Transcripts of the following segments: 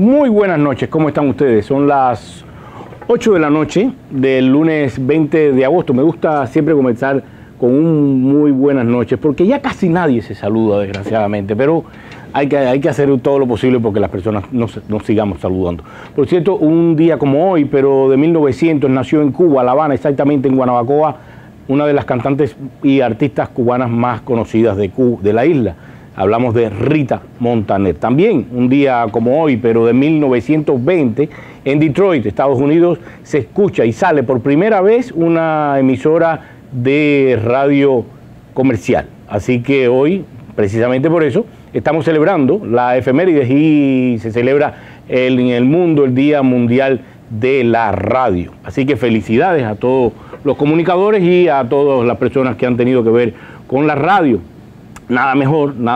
Muy buenas noches, ¿cómo están ustedes? Son las 8 de la noche del lunes 20 de agosto. Me gusta siempre comenzar con un muy buenas noches, porque ya casi nadie se saluda, desgraciadamente, pero hay que hacer todo lo posible porque las personas nos sigamos saludando. Por cierto, un día como hoy, pero de 1900, nació en Cuba, La Habana, exactamente en Guanabacoa, una de las cantantes y artistas cubanas más conocidas de la isla. Hablamos de Rita Montaner. También un día como hoy, pero de 1920, en Detroit, Estados Unidos, se escucha y sale por primera vez una emisora de radio comercial. Así que hoy, precisamente por eso, estamos celebrando la efemérides y se celebra en el mundo el Día Mundial de la Radio. Así que felicidades a todos los comunicadores y a todas las personas que han tenido que ver con la radio. Nada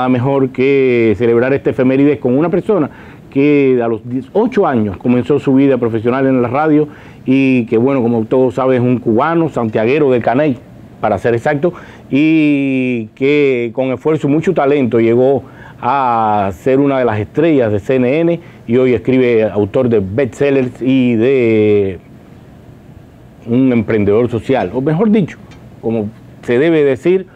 mejor que celebrar este efemérides con una persona que a los 8 años comenzó su vida profesional en la radio y que, bueno, como todos saben, es un cubano, santiaguero del Caney, para ser exacto, y que con esfuerzo y mucho talento llegó a ser una de las estrellas de CNN y hoy escribe, autor de bestsellers y de un emprendedor social, o mejor dicho, como se debe decir,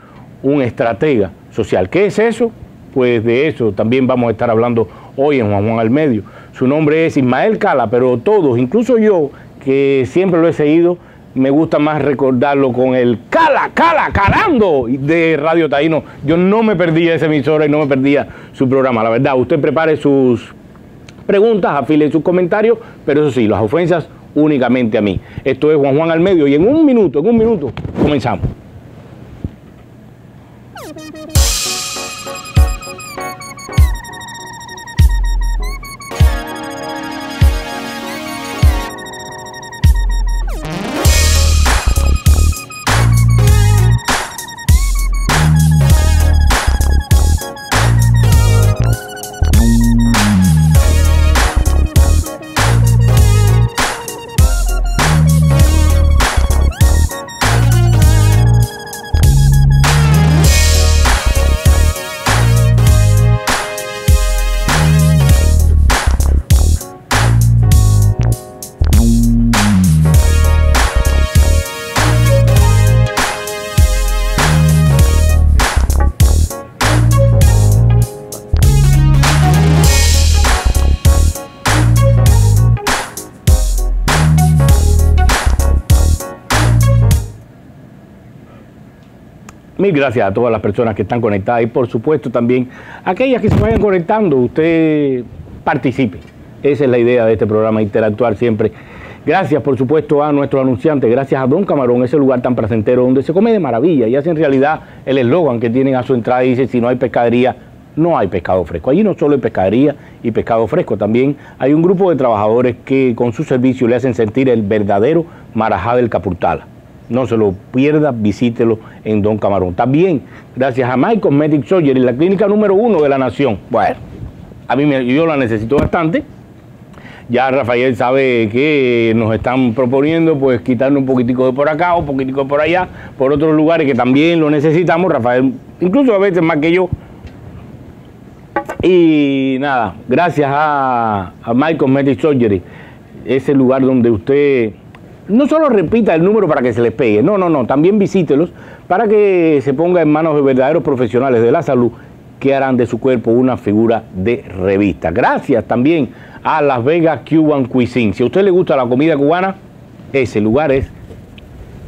un estratega social. ¿Qué es eso? Pues de eso también vamos a estar hablando hoy en Juan al Medio. Su nombre es Ismael Cala, pero todos, incluso yo, que siempre lo he seguido, me gusta más recordarlo con el Calando de Radio Taíno. Yo no me perdía esa emisora y no me perdía su programa, la verdad. Usted prepare sus preguntas, afile sus comentarios, pero eso sí, las ofensas únicamente a mí. Esto es Juan al Medio y en un minuto, comenzamos. Mil gracias a todas las personas que están conectadas y por supuesto también aquellas que se vayan conectando, usted participe. Esa es la idea de este programa, interactuar siempre. Gracias por supuesto a nuestros anunciantes, gracias a Don Camarón, ese lugar tan placentero donde se come de maravilla y hace en realidad el eslogan que tienen a su entrada y dice: si no hay pescadería, no hay pescado fresco. Allí no solo hay pescadería y pescado fresco, también hay un grupo de trabajadores que con su servicio le hacen sentir el verdadero marajá del Capurtala. No se lo pierda, visítelo en Don Camarón. También, gracias a My Cosmetic Surgery, la clínica número 1 de la nación. Bueno, yo la necesito bastante. Ya Rafael sabe que nos están proponiendo pues quitarnos un poquitico de por acá, un poquitico de por allá, por otros lugares que también lo necesitamos. Rafael, incluso a veces más que yo. Y nada, gracias a My Cosmetic Surgery, ese lugar donde usted no solo repita el número para que se les pegue, no, también visítelos para que se ponga en manos de verdaderos profesionales de la salud que harán de su cuerpo una figura de revista. Gracias también a Las Vegas Cuban Cuisine. Si a usted le gusta la comida cubana, ese lugar es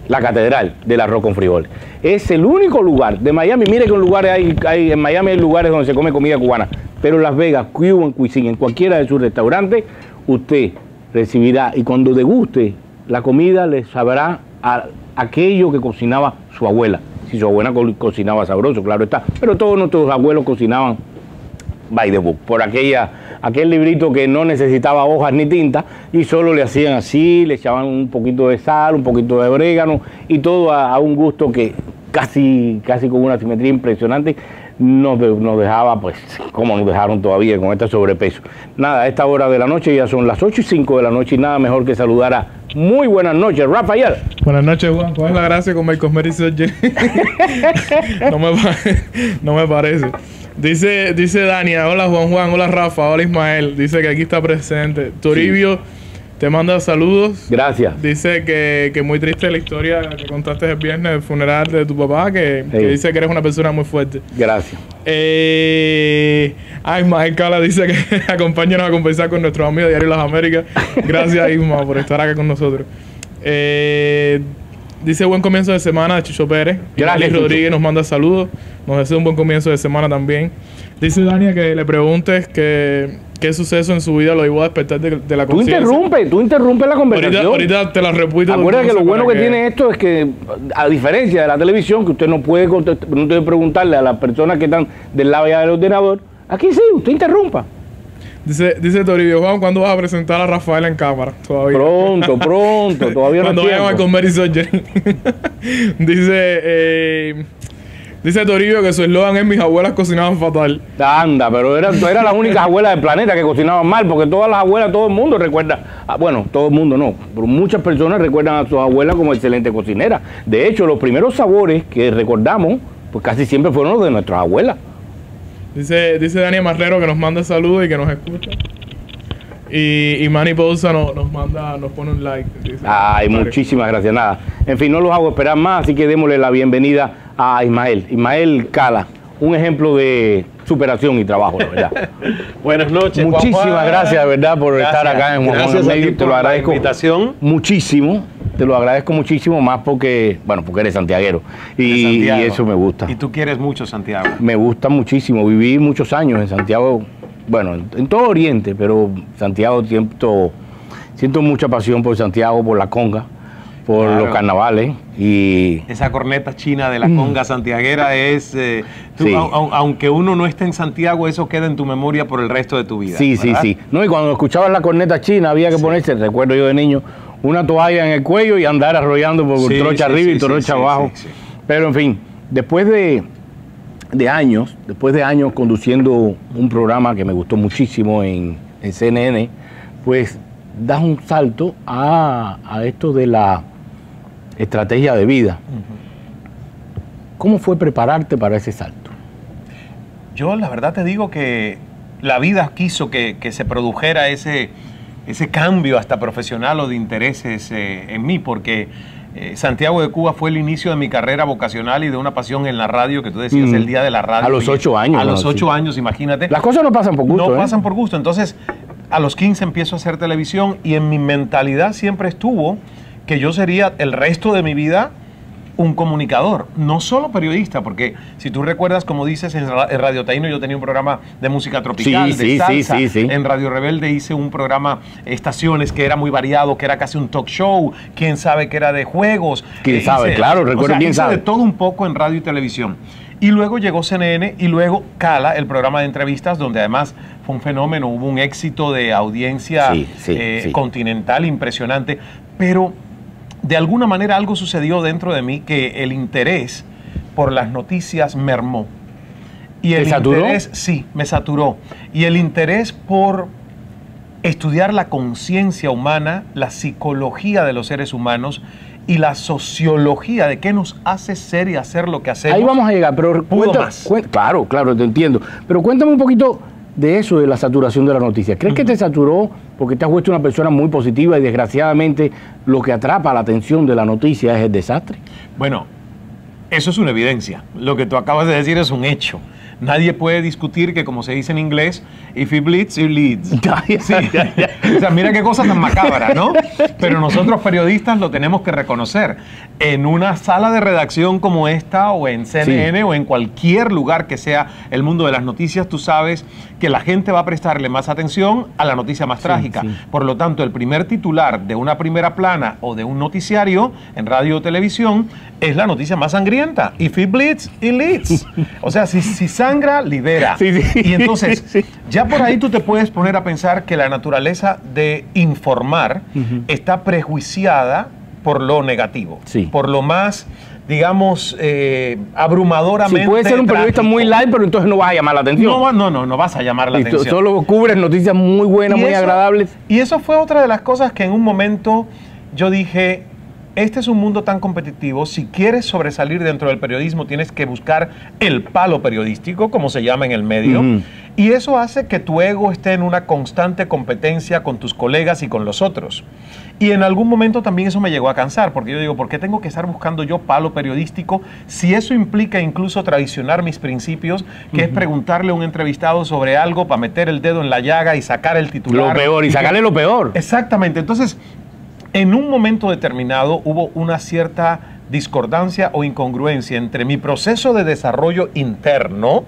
la Catedral del Arroz con Frijoles. Es el único lugar de Miami. Mire que en Miami hay lugares donde se come comida cubana, pero Las Vegas Cuban Cuisine, en cualquiera de sus restaurantes, usted recibirá y cuando deguste la comida le sabrá a aquello que cocinaba su abuela. Si su abuela cocinaba sabroso, claro está, pero todos nuestros abuelos cocinaban by the book, por aquel librito que no necesitaba hojas ni tinta y solo le hacían así, le echaban un poquito de sal, un poquito de orégano y todo a un gusto que casi con una simetría impresionante nos dejaba, pues, como nos dejaron todavía con este sobrepeso. Nada, a esta hora de la noche ya son las 8:05 de la noche y nada mejor que saludar a muy buenas noches, Rafael. Buenas noches, Juan. ¿Cuál es la gracia con My Cosmetic Surgery? No me parece. Dice Dania, hola Juan, hola Rafa, hola Ismael. Dice que aquí está presente. Toribio te manda saludos. Gracias. Dice que muy triste la historia que contaste el viernes del funeral de tu papá, que dice que eres una persona muy fuerte. Gracias. Ismael Cala dice que acompáñanos a conversar con nuestros amigos de Diario Las Américas. Gracias, Isma, por estar acá con nosotros. Dice buen comienzo de semana Chicho Pérez. Gracias, Rodríguez nos manda saludos. Nos desea un buen comienzo de semana también. Dice Dania que le preguntes qué suceso en su vida lo llevó a despertar de la conciencia. Tú interrumpes la conversación. Ahorita te la repito. Acuérdate que lo bueno que tiene esto es que, a diferencia de la televisión, que usted no puede preguntarle a las personas que están del lado allá del ordenador, aquí sí, usted interrumpa. Dice Toribio, Juan, ¿cuándo vas a presentar a Rafael en cámara? Todavía. Pronto, todavía no. Cuando vayan con Mary Surgery. Dice Toribio que su eslogan es mis abuelas cocinaban fatal. Anda, pero eran las únicas abuelas del planeta que cocinaban mal, porque todas las abuelas, todo el mundo recuerda, bueno, todo el mundo no, pero muchas personas recuerdan a sus abuelas como excelentes cocineras. De hecho, los primeros sabores que recordamos, pues casi siempre fueron los de nuestras abuelas. Dice Daniel Marrero que nos manda saludos y que nos escucha. Y Manny Pousa nos pone un like. Ay, muchísimas gracias. Nada. En fin, no los hago esperar más, así que démosle la bienvenida a Ismael Cala. Un ejemplo de superación y trabajo, la verdad. Buenas noches. Muchísimas gracias, de verdad, por estar acá en Juan Juan Medio. Te lo agradezco muchísimo. Te lo agradezco muchísimo más porque eres santiaguero y eso me gusta. Y tú quieres mucho Santiago. Me gusta muchísimo. Viví muchos años en Santiago, bueno, en todo Oriente, pero Santiago siento mucha pasión por Santiago, por la conga, por los carnavales y esa corneta china de la conga santiaguera es aunque uno no esté en Santiago, eso queda en tu memoria por el resto de tu vida. Sí, ¿verdad? Sí. No, y cuando escuchabas la corneta china había que ponerse, recuerdo yo de niño, una toalla en el cuello y andar arrollando por trocha arriba y trocha abajo. Pero en fin, después de años conduciendo un programa que me gustó muchísimo en CNN, pues das un salto a esto de la estrategia de vida. ¿Cómo fue prepararte para ese salto? Yo la verdad te digo que la vida quiso que se produjera ese cambio hasta profesional o de intereses en mí, porque Santiago de Cuba fue el inicio de mi carrera vocacional y de una pasión en la radio, que tú decías, el día de la radio. A los 8 años. A los 8 años, imagínate. Las cosas no pasan por gusto. No pasan por gusto. Entonces, a los 15 empiezo a hacer televisión y en mi mentalidad siempre estuvo que yo sería el resto de mi vida un comunicador, no solo periodista, porque si tú recuerdas, como dices, en Radio Taíno yo tenía un programa de música tropical, de salsa. En Radio Rebelde hice un programa Estaciones que era muy variado, que era casi un talk show, quién sabe que era de juegos. ¿Quién sabe? Claro, recuerdo quién sabe. De todo un poco en radio y televisión. Y luego llegó CNN y luego Cala, el programa de entrevistas, donde además fue un fenómeno, hubo un éxito de audiencia continental impresionante, pero de alguna manera algo sucedió dentro de mí que el interés por las noticias mermó. Y el interés, sí, me saturó. Y el interés por estudiar la conciencia humana, la psicología de los seres humanos y la sociología de qué nos hace ser y hacer lo que hacemos. Ahí vamos a llegar, pero claro, te entiendo. Pero cuéntame un poquito de eso, de la saturación de la noticia. ¿Crees que te saturó porque te has vuelto una persona muy positiva y desgraciadamente lo que atrapa la atención de la noticia es el desastre? Bueno, eso es una evidencia. Lo que tú acabas de decir es un hecho. Nadie puede discutir que, como se dice en inglés, if it bleeds, it leads. Sí. O sea, mira qué cosa tan macabra, ¿no? Pero nosotros periodistas lo tenemos que reconocer. En una sala de redacción como esta, o en CNN, o en cualquier lugar que sea el mundo de las noticias, tú sabes que la gente va a prestarle más atención a la noticia más trágica. Por lo tanto, el primer titular de una primera plana o de un noticiario en radio o televisión es la noticia más sangrienta. If it bleeds, it leads. O sea, si sangra, libera. Y entonces, ya por ahí tú te puedes poner a pensar que la naturaleza de informar está prejuiciada por lo negativo, por lo más, digamos, abrumadoramente. Puede ser un periodista muy light, pero entonces no vas a llamar la atención. No vas a llamar la atención. Solo cubres noticias muy buenas, muy agradables. Y eso fue otra de las cosas que en un momento yo dije, este es un mundo tan competitivo. Si quieres sobresalir dentro del periodismo, tienes que buscar el palo periodístico, como se llama en el medio. Y eso hace que tu ego esté en una constante competencia con tus colegas y con los otros. Y en algún momento también eso me llegó a cansar, porque yo digo, ¿por qué tengo que estar buscando yo palo periodístico si eso implica incluso traicionar mis principios, que es preguntarle a un entrevistado sobre algo para meter el dedo en la llaga y sacar el titular? Lo peor, y sacarle lo peor. Exactamente. Entonces, en un momento determinado hubo una cierta discordancia o incongruencia entre mi proceso de desarrollo interno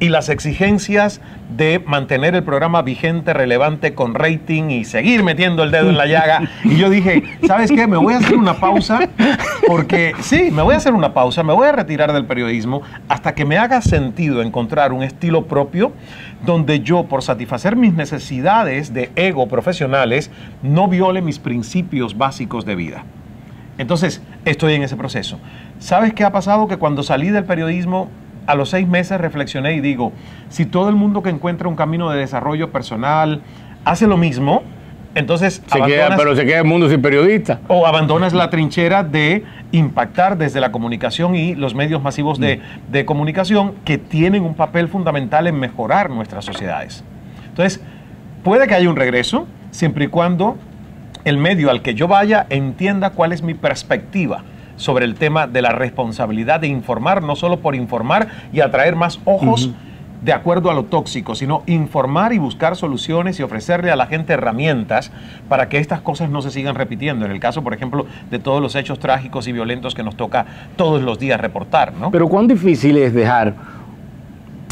y las exigencias de mantener el programa vigente, relevante, con rating y seguir metiendo el dedo en la llaga. Y yo dije, ¿sabes qué? Me voy a hacer una pausa, porque sí, me voy a hacer una pausa, me voy a retirar del periodismo hasta que me haga sentido encontrar un estilo propio donde yo, por satisfacer mis necesidades de ego profesionales, no viole mis principios básicos de vida. Entonces, estoy en ese proceso. ¿Sabes qué ha pasado? Que cuando salí del periodismo, a los 6 meses reflexioné y digo, si todo el mundo que encuentra un camino de desarrollo personal hace lo mismo, entonces pero se queda el mundo sin periodista. O abandonas la trinchera de impactar desde la comunicación y los medios masivos de comunicación, que tienen un papel fundamental en mejorar nuestras sociedades. Entonces, puede que haya un regreso, siempre y cuando el medio al que yo vaya entienda cuál es mi perspectiva sobre el tema de la responsabilidad de informar, no solo por informar y atraer más ojos de acuerdo a lo tóxico, sino informar y buscar soluciones y ofrecerle a la gente herramientas para que estas cosas no se sigan repitiendo. En el caso, por ejemplo, de todos los hechos trágicos y violentos que nos toca todos los días reportar, ¿no? Pero ¿cuán difícil es dejar?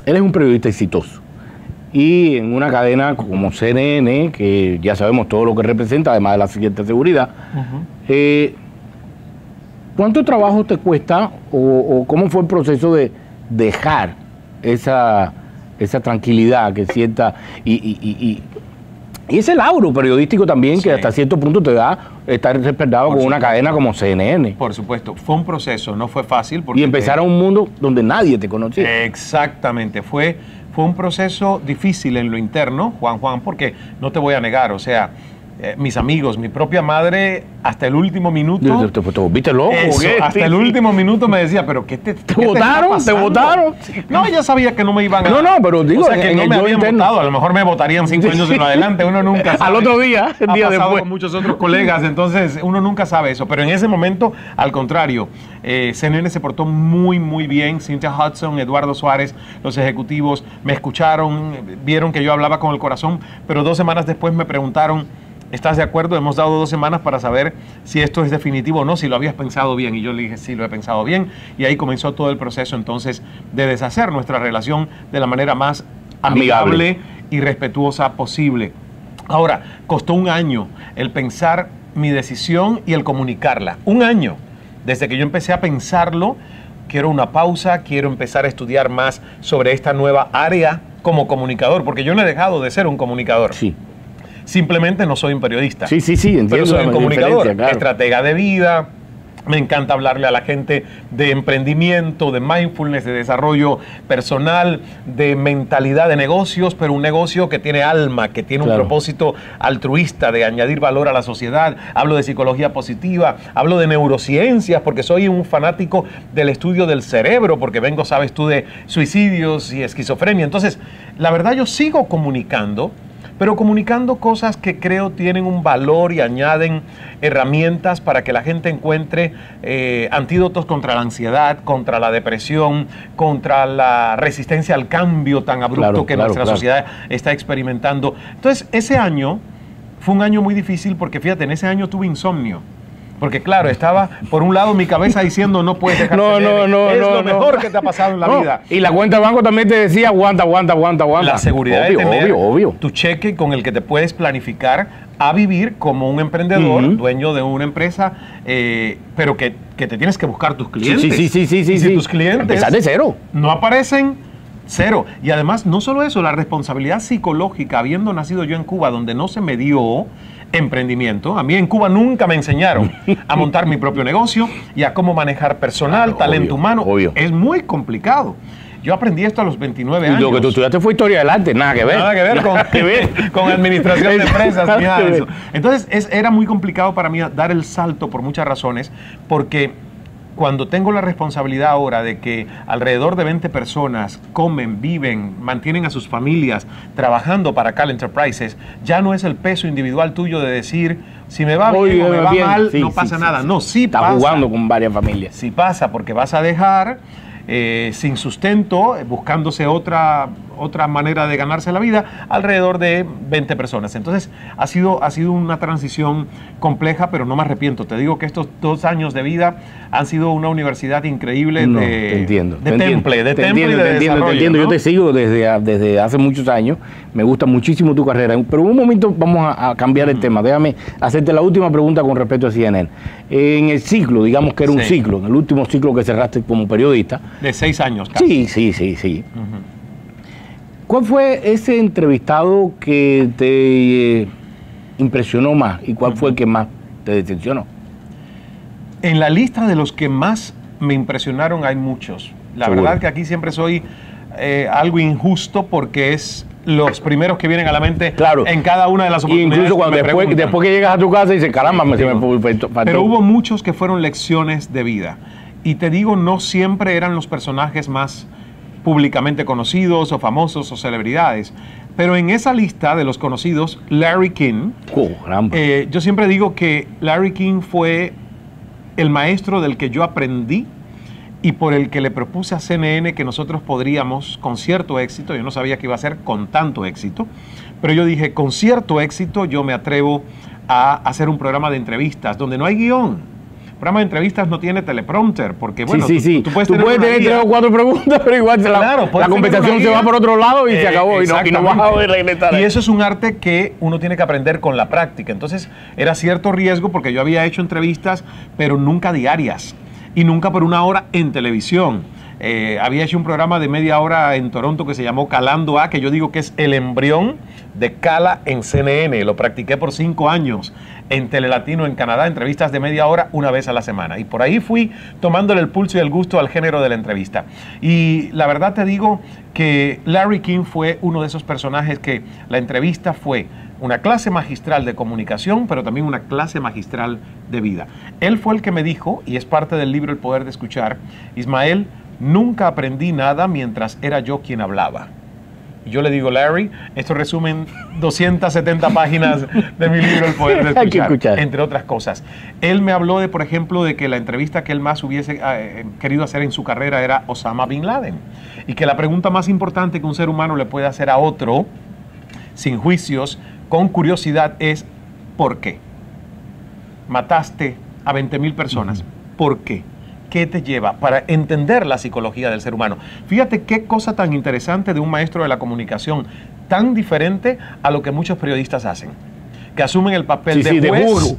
Eres un periodista exitoso y en una cadena como CNN, que ya sabemos todo lo que representa, además de la siguiente seguridad, ¿cuánto trabajo te cuesta o cómo fue el proceso de dejar esa tranquilidad que sienta y ese lauro periodístico también, que hasta cierto punto te da estar respaldado con una cadena como CNN? Por supuesto, fue un proceso, no fue fácil. Porque y empezar a un mundo donde nadie te conocía. Exactamente, fue un proceso difícil en lo interno, Juan, porque no te voy a negar, o sea, mis amigos, mi propia madre, hasta el último minuto... ¿Te volviste loco? Hasta el último minuto me decía, ¿pero qué te votaron? ¿Te votaron? No, ella sabía que no me iban a... No, pero digo... O sea, que no me habían votado. A lo mejor me votarían 5 años en adelante. Uno nunca sabe. Al otro día, el día después. Con muchos otros colegas, entonces uno nunca sabe eso. Pero en ese momento, al contrario, CNN se portó muy, muy bien. Cynthia Hudson, Eduardo Suárez, los ejecutivos me escucharon, vieron que yo hablaba con el corazón, pero 2 semanas después me preguntaron, ¿estás de acuerdo? Hemos dado 2 semanas para saber si esto es definitivo o no, si lo habías pensado bien. Y yo le dije, sí, lo he pensado bien. Y ahí comenzó todo el proceso entonces de deshacer nuestra relación de la manera más amigable y respetuosa posible. Ahora, costó 1 año el pensar mi decisión y el comunicarla. 1 año. Desde que yo empecé a pensarlo, quiero una pausa, quiero empezar a estudiar más sobre esta nueva área como comunicador, porque yo no he dejado de ser un comunicador. Sí. Simplemente no soy un periodista. Sí, entiendo. Pero soy un comunicador, claro. Estratega de vida. Me encanta hablarle a la gente de emprendimiento, de mindfulness, de desarrollo personal, de mentalidad de negocios, pero un negocio que tiene alma, que tiene un propósito altruista de añadir valor a la sociedad. Hablo de psicología positiva, hablo de neurociencias, porque soy un fanático del estudio del cerebro, porque vengo, sabes tú, de suicidios y esquizofrenia. Entonces, la verdad, yo sigo comunicando, pero comunicando cosas que creo tienen un valor y añaden herramientas para que la gente encuentre antídotos contra la ansiedad, contra la depresión, contra la resistencia al cambio tan abrupto que nuestra sociedad está experimentando. Entonces, ese año fue un año muy difícil porque, fíjate, en ese año tuve insomnio. Porque claro, estaba por un lado mi cabeza diciendo no puedes dejar no, es lo mejor que te ha pasado en la vida. Y la cuenta de banco también te decía aguanta. La seguridad obvio, de tener obvio. tu cheque con el que te puedes planificar a vivir como un emprendedor, dueño de una empresa, pero que te tienes que buscar tus clientes. Sí. Y si tus clientes empezar de cero. No aparecen, cero. Y además, no solo eso, la responsabilidad psicológica, habiendo nacido yo en Cuba, donde no se me dio emprendimiento. A mí en Cuba nunca me enseñaron a montar mi propio negocio y a cómo manejar personal, talento humano. Obvio. Es muy complicado. Yo aprendí esto a los 29 Y años. lo que tú estudiaste fue historia del arte, nada que ver. Nada que ver con, Nada que ver. con administración de empresas, Nada ni nada que de ver. eso. Entonces era muy complicado para mí dar el salto por muchas razones, porque cuando tengo la responsabilidad ahora de que alrededor de 20 personas comen, viven, mantienen a sus familias trabajando para Cal Enterprises, ya no es el peso individual tuyo de decir, si me va Oye, bien o me va bien. mal, Sí, no sí, pasa sí, nada. sí. No, sí Está pasa. jugando con varias familias. Sí pasa, porque vas a dejar sin sustento, buscándose otra manera de ganarse la vida, alrededor de 20 personas. Entonces, ha sido una transición compleja, pero no me arrepiento. Te digo que estos 2 años de vida han sido una universidad increíble No, de, te entiendo. de te temple, entiendo, de te temple entiendo, y de te entiendo, desarrollo, te entiendo. ¿no? Yo te sigo desde hace muchos años. Me gusta muchísimo tu carrera. Pero un momento vamos a cambiar el tema. Déjame hacerte la última pregunta con respecto a CNN. En el ciclo, digamos que era un Sí. ciclo, en el último ciclo que cerraste como periodista. De 6 años casi. Sí. ¿Cuál fue ese entrevistado que te impresionó más y cuál fue el que más te decepcionó? En la lista de los que más me impresionaron hay muchos. La Seguro. verdad que aquí siempre soy algo injusto porque es los primeros que vienen a la mente Claro. en cada una de las Y oportunidades. incluso que cuando me preguntan. después que llegas a tu casa y dices, caramba, se me faltó. Pero hubo muchos que fueron lecciones de vida. Y te digo, no siempre eran los personajes más públicamente conocidos o famosos o celebridades. Pero en esa lista de los conocidos, Larry King, Caramba. yo siempre digo que Larry King fue el maestro del que yo aprendí y por el que le propuse a CNN que nosotros podríamos, con cierto éxito, yo no sabía que iba a ser con tanto éxito, pero yo dije, con cierto éxito yo me atrevo a hacer un programa de entrevistas donde no hay guión. El programa de entrevistas no tiene teleprompter, porque bueno, sí. tú puedes Tú tener, puedes una tener guía. 3 o 4 preguntas, pero igual Claro, la puedes tener conversación una se va guía. por otro lado y se acabó. Y no vas a Exactamente. poder regresar. Y eso es un arte que uno tiene que aprender con la práctica. Entonces, era cierto riesgo porque yo había hecho entrevistas, pero nunca diarias y nunca por 1 hora en televisión. Había hecho un programa de media hora en Toronto que se llamó Calando A, que yo digo que es el embrión de Cala en CNN. Lo practiqué por 5 años en Telelatino en Canadá, entrevistas de media hora 1 vez a la semana. Y por ahí fui tomándole el pulso y el gusto al género de la entrevista. Y la verdad te digo que Larry King fue uno de esos personajes que la entrevista fue una clase magistral de comunicación, pero también una clase magistral de vida. Él fue el que me dijo, y es parte del libro El Poder de Escuchar, Ismael, nunca aprendí nada mientras era yo quien hablaba. Y yo le digo, Larry, esto resume en 270 páginas de mi libro El Poder de Hay que Escuchar, escuchar. entre otras cosas. Él me habló de, por ejemplo, de que la entrevista que él más hubiese querido hacer en su carrera era Osama Bin Laden. Y que la pregunta más importante que un ser humano le puede hacer a otro, sin juicios, con curiosidad, es ¿por qué? Mataste a 20,000 personas. ¿Por qué? ¿Qué te lleva? Para entender la psicología del ser humano. Fíjate qué cosa tan interesante de un maestro de la comunicación, tan diferente a lo que muchos periodistas hacen, que asumen el papel de juez,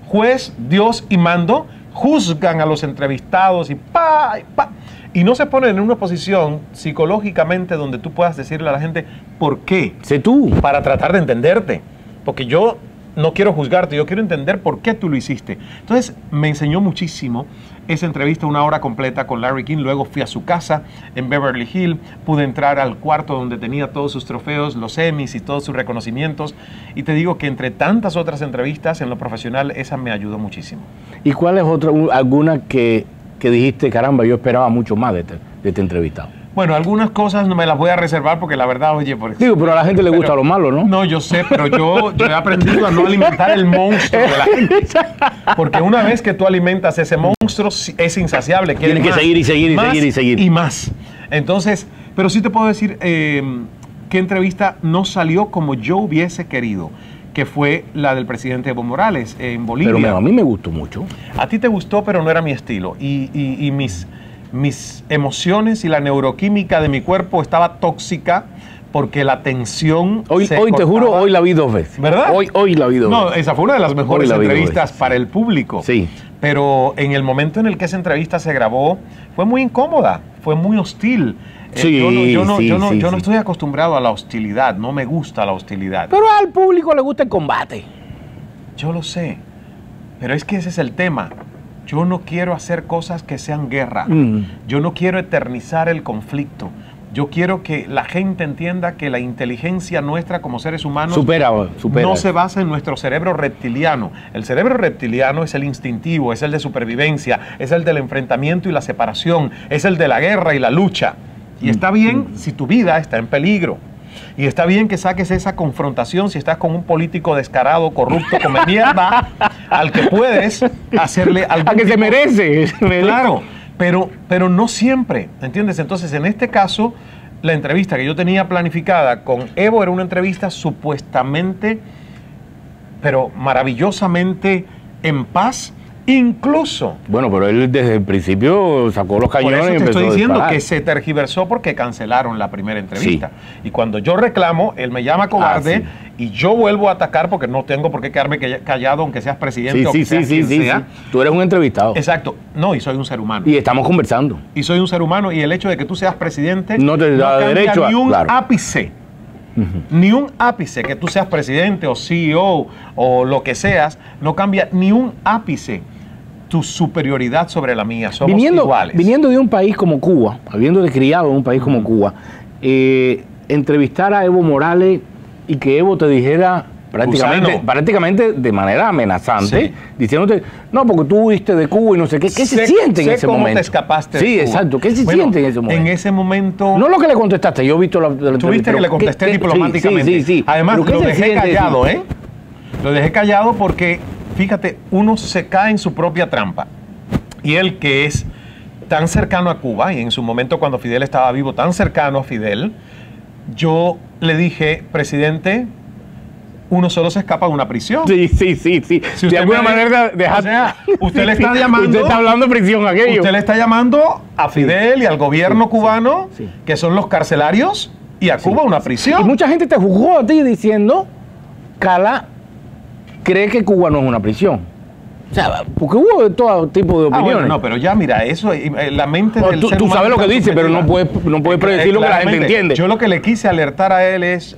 juez, Dios y mando, juzgan a los entrevistados y no se ponen en una posición psicológicamente donde tú puedas decirle a la gente ¿por qué? Sé tú. Para tratar de entenderte, porque yo no quiero juzgarte, yo quiero entender por qué tú lo hiciste. Entonces me enseñó muchísimo esa entrevista, 1 hora completa con Larry King. Luego fui a su casa en Beverly Hills, pude entrar al cuarto donde tenía todos sus trofeos, los Emmys y todos sus reconocimientos, y te digo que entre tantas otras entrevistas en lo profesional, esa me ayudó muchísimo. ¿Y cuál es alguna que dijiste, caramba, yo esperaba mucho más de este entrevistado? Bueno, algunas cosas no me las voy a reservar porque la verdad, oye, digo, pero a la gente le gusta lo malo, ¿no? No, yo sé, pero yo he aprendido a no alimentar el monstruo de la gente. Porque una vez que tú alimentas ese monstruo, es insaciable. Tiene que seguir y seguir y seguir y seguir. Y más. Entonces, pero sí te puedo decir qué entrevista no salió como yo hubiese querido, que fue la del presidente Evo Morales en Bolivia. Pero a mí me gustó mucho. A ti te gustó, pero no era mi estilo. Y mis emociones y la neuroquímica de mi cuerpo estaba tóxica porque la tensión hoy te juro, hoy la vi 2 veces. ¿Verdad? Hoy la vi 2 veces. No, esa fue una de las mejores entrevistas para el público. Sí. Pero en el momento en el que esa entrevista se grabó, fue muy incómoda, fue muy hostil. Yo no estoy acostumbrado a la hostilidad, no me gusta la hostilidad. Pero al público le gusta el combate. Yo lo sé, pero es que ese es el tema. yo no quiero hacer cosas que sean guerra. Yo no quiero eternizar el conflicto. Yo quiero que la gente entienda que la inteligencia nuestra como seres humanos supera. No se basa en nuestro cerebro reptiliano. El cerebro reptiliano es el instintivo, es el de supervivencia, es el del enfrentamiento y la separación, es el de la guerra y la lucha. Y está bien si tu vida está en peligro. Y está bien que saques esa confrontación si estás con un político descarado, corrupto, come mierda, al que puedes hacerle algo. A que se merece. Claro. Pero no siempre, ¿entiendes? Entonces, en este caso, la entrevista que yo tenía planificada con Evo era una entrevista supuestamente, pero maravillosamente en paz, incluso. Bueno, pero él desde el principio sacó los cañones. Por eso y te empezó estoy a diciendo disparar. que se tergiversó porque cancelaron la primera entrevista. Sí. Y cuando yo reclamo, él me llama cobarde y yo vuelvo a atacar porque no tengo por qué quedarme callado aunque seas presidente o que seas quien sea. Tú eres un entrevistado. Exacto. No, y soy un ser humano. Y estamos conversando. Y soy un ser humano y el hecho de que tú seas presidente no te da derecho ni un claro. ápice. Ni un ápice que tú seas presidente o CEO o lo que seas, no cambia ni un ápice tu superioridad sobre la mía. Somos iguales. Viniendo de un país como Cuba, habiendo criado en un país como Cuba, entrevistar a Evo Morales y que Evo te dijera prácticamente de manera amenazante, diciéndote, no, porque tú huiste de Cuba y no sé qué. ¿Qué se siente en ese cómo momento? Te escapaste de Cuba. Exacto. ¿Qué se siente en ese momento? En ese momento... No lo que le contestaste, yo he visto la entrevista. Tú viste que le contesté diplomáticamente. Sí. Además, lo dejé callado, Lo dejé callado porque, fíjate, uno se cae en su propia trampa. Y él, que es tan cercano a Cuba, y en su momento cuando Fidel estaba vivo, tan cercano a Fidel, yo le dije, presidente, uno solo se escapa de una prisión. Sí. Si de alguna manera, o sea, usted le está llamando... Usted está hablando de prisión aquello. Usted le está llamando a Fidel y al gobierno cubano, que son los carcelarios, y a Cuba una prisión. Y mucha gente te juzgó a ti diciendo, Cala cree que Cuba no es una prisión. O sea, porque hubo de todo tipo de opiniones. Bueno, no, pero ya mira, eso, la mente del ser humano... Tú sabes lo que dice, pero no puedes predecir lo que la gente entiende. Yo lo que le quise alertar a él es,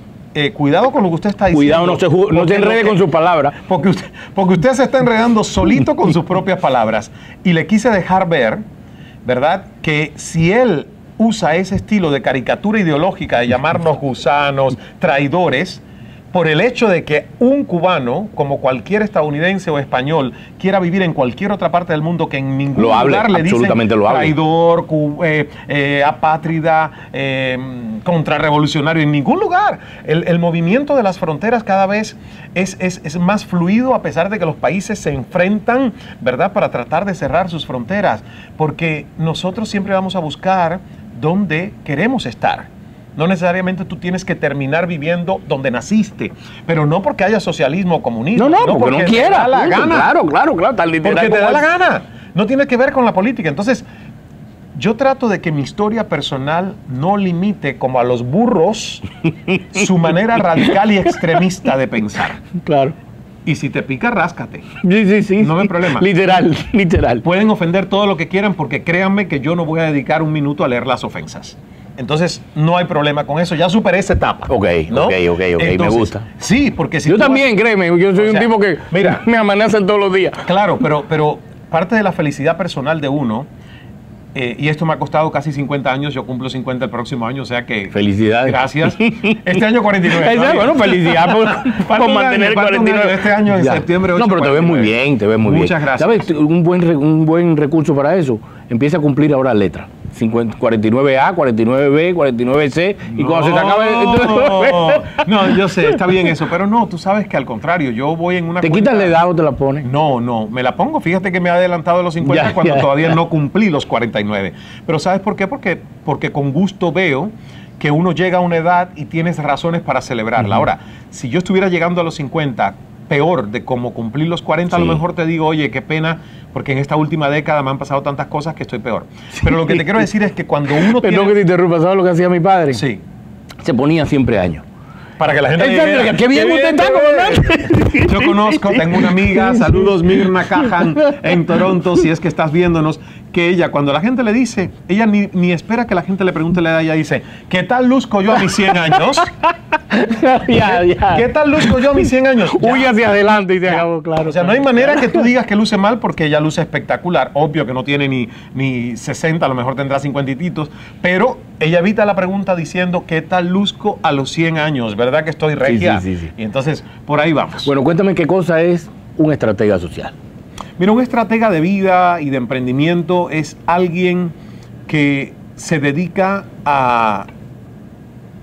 cuidado con lo que usted está diciendo. Cuidado, no se enrede con sus palabras. Porque usted se está enredando solito con sus propias palabras. Y le quise dejar ver, ¿verdad?, que si él usa ese estilo de caricatura ideológica de llamarnos gusanos, traidores, por el hecho de que un cubano, como cualquier estadounidense o español, quiera vivir en cualquier otra parte del mundo que en ningún lugar le dicen traidor, apátrida, contrarrevolucionario, en ningún lugar. El movimiento de las fronteras cada vez es más fluido a pesar de que los países se enfrentan, ¿verdad?, para tratar de cerrar sus fronteras, porque nosotros siempre vamos a buscar dónde queremos estar. No necesariamente tú tienes que terminar viviendo donde naciste, pero no porque haya socialismo o comunismo. No, porque no quieras. Te da la gana. Claro, tan literal. Porque te da la gana. No tiene que ver con la política. Entonces, yo trato de que mi historia personal no limite, como a los burros, su manera radical y extremista de pensar. Claro. Y si te pica, ráscate. Sí. No hay problema. Literal. Pueden ofender todo lo que quieran porque créanme que yo no voy a dedicar un minuto a leer las ofensas. Entonces, no hay problema con eso. Ya superé esa etapa. Ok, ¿no? Entonces, me gusta. Sí, porque si yo también, créeme, yo soy un tipo que me amenazan todos los días. Claro, pero parte de la felicidad personal de uno, y esto me ha costado casi 50 años, yo cumplo 50 el próximo año, o sea que... Felicidades. Gracias. Este año 49. Bueno, felicidad por mantener 49. Este año en septiembre 8. No, pero te ves muy bien, Muchas gracias. ¿Sabes? Un buen recurso para eso. Empieza a cumplir ahora letras. 49A, 49B, 49C, y cuando se te acabe... No, yo sé, está bien eso, pero no, tú sabes que al contrario, yo voy en una... ¿Te quitas la edad o te la pones? No, me la pongo. Fíjate que me ha adelantado de los 50 cuando todavía no cumplí los 49. Pero ¿sabes por qué? Porque con gusto veo que uno llega a una edad y tienes razones para celebrarla. Ahora, si yo estuviera llegando a los 50... peor de cómo cumplir los 40, a lo mejor te digo, oye, qué pena, porque en esta última década me han pasado tantas cosas que estoy peor. Pero lo que te quiero decir es que cuando uno Perdón que te interrumpa, ¿sabes lo que hacía mi padre? Sí. Se ponía siempre años. Para que la gente diga, ¡qué bien usted está, comandante! Yo conozco, tengo una amiga, saludos Mirna Cajan, en Toronto, si es que estás viéndonos, que ella, cuando la gente le dice, ella ni espera que la gente le pregunte la edad, ella dice, ¿qué tal luzco yo a mis 100 años? Ya. ¿Qué tal luzco yo a mis 100 años? Huye hacia adelante y se acabó, claro. O sea, no hay manera que tú digas que luce mal porque ella luce espectacular. Obvio que no tiene ni 60, a lo mejor tendrá 50 y titos, pero ella evita la pregunta diciendo, ¿qué tal luzco a los 100 años? ¿Verdad que estoy regia? Sí. Y entonces, por ahí vamos. Bueno, cuéntame qué cosa es un estratega social. Mira, un estratega de vida y de emprendimiento es alguien que se dedica a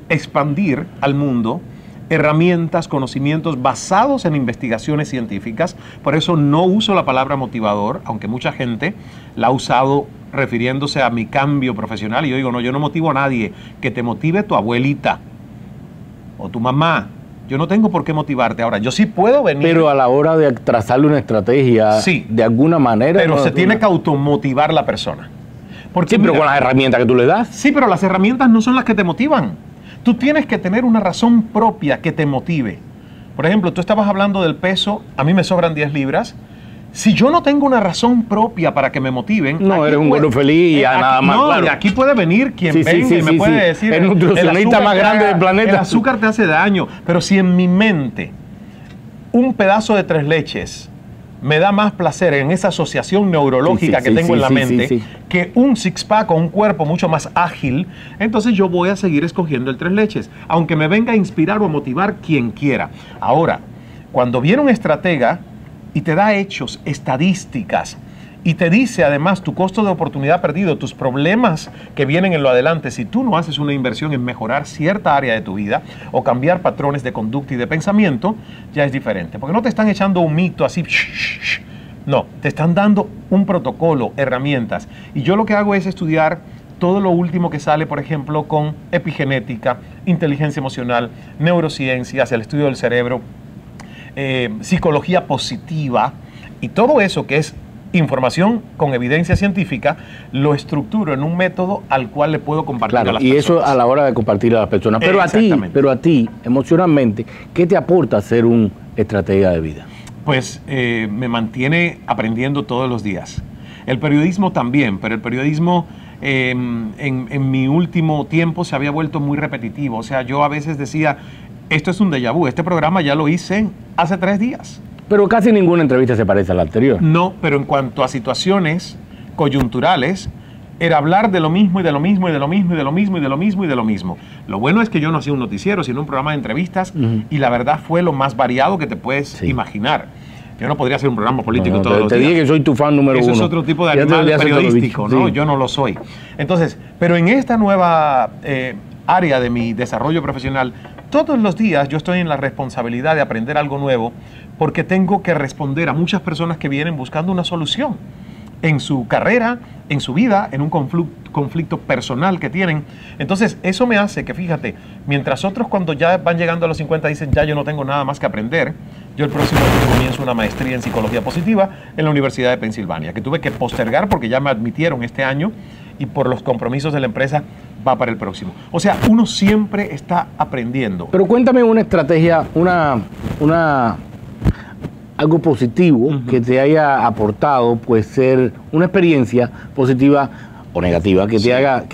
expandir al mundo herramientas, conocimientos basados en investigaciones científicas. Por eso no uso la palabra motivador, aunque mucha gente la ha usado refiriéndose a mi cambio profesional. Y yo digo, no, yo no motivo a nadie. Que te motive tu abuelita o tu mamá. Yo no tengo por qué motivarte. Ahora, yo sí puedo venir. Pero a la hora de trazarle una estrategia, sí, de alguna manera... Pero se tiene que automotivar la persona. Porque, sí, pero mira, con las herramientas que tú le das. Sí, pero las herramientas no son las que te motivan. Tú tienes que tener una razón propia que te motive. Por ejemplo, tú estabas hablando del peso. A mí me sobran 10 libras. Si yo no tengo una razón propia para que me motiven... No, eres un gordo feliz y ya nada más. No, claro. Y aquí puede venir quien venga y me puede decir... El nutricionista más grande del planeta. El azúcar te hace daño. Pero si en mi mente un pedazo de 3 leches me da más placer en esa asociación neurológica que tengo en la mente que un six-pack o un cuerpo mucho más ágil, entonces yo voy a seguir escogiendo el 3 leches, aunque me venga a inspirar o a motivar quien quiera. Ahora, cuando viene un estratega y te da hechos, estadísticas, y te dice además tu costo de oportunidad perdido, tus problemas que vienen en lo adelante, si tú no haces una inversión en mejorar cierta área de tu vida o cambiar patrones de conducta y de pensamiento, ya es diferente. Porque no te están echando un mito así, no, te están dando un protocolo, herramientas. Y yo lo que hago es estudiar todo lo último que sale, por ejemplo, con epigenética, inteligencia emocional, neurociencias, el estudio del cerebro, psicología positiva, y todo eso que es información con evidencia científica, lo estructuro en un método al cual le puedo compartir a las personas. Y eso a la hora de compartir a las personas. Pero a ti, emocionalmente, ¿qué te aporta ser un estratega de vida? Pues me mantiene aprendiendo todos los días. El periodismo también, pero el periodismo en mi último tiempo se había vuelto muy repetitivo. O sea, yo a veces decía, esto es un déjà vu, este programa ya lo hice hace 3 días. Pero casi ninguna entrevista se parece a la anterior. No, pero en cuanto a situaciones coyunturales, era hablar de lo mismo y de lo mismo y de lo mismo y de lo mismo y de lo mismo y de lo mismo. Lo bueno es que yo no hacía un noticiero, sino un programa de entrevistas, y la verdad fue lo más variado que te puedes imaginar. Yo no podría hacer un programa político todos los días. Te dije que soy tu fan número 1. Eso es otro tipo de animal periodístico, ¿no? Sí. Yo no lo soy. Entonces, pero en esta nueva área de mi desarrollo profesional, todos los días yo estoy en la responsabilidad de aprender algo nuevo, porque tengo que responder a muchas personas que vienen buscando una solución en su carrera, en su vida, en un conflicto personal que tienen. Entonces, eso me hace que, fíjate, mientras otros cuando ya van llegando a los 50 dicen, ya yo no tengo nada más que aprender, yo el próximo año comienzo una maestría en psicología positiva en la Universidad de Pensilvania, que tuve que postergar porque ya me admitieron este año y por los compromisos de la empresa va para el próximo. O sea, uno siempre está aprendiendo. Pero cuéntame una estrategia, algo positivo que te haya aportado, pues ser una experiencia positiva o negativa que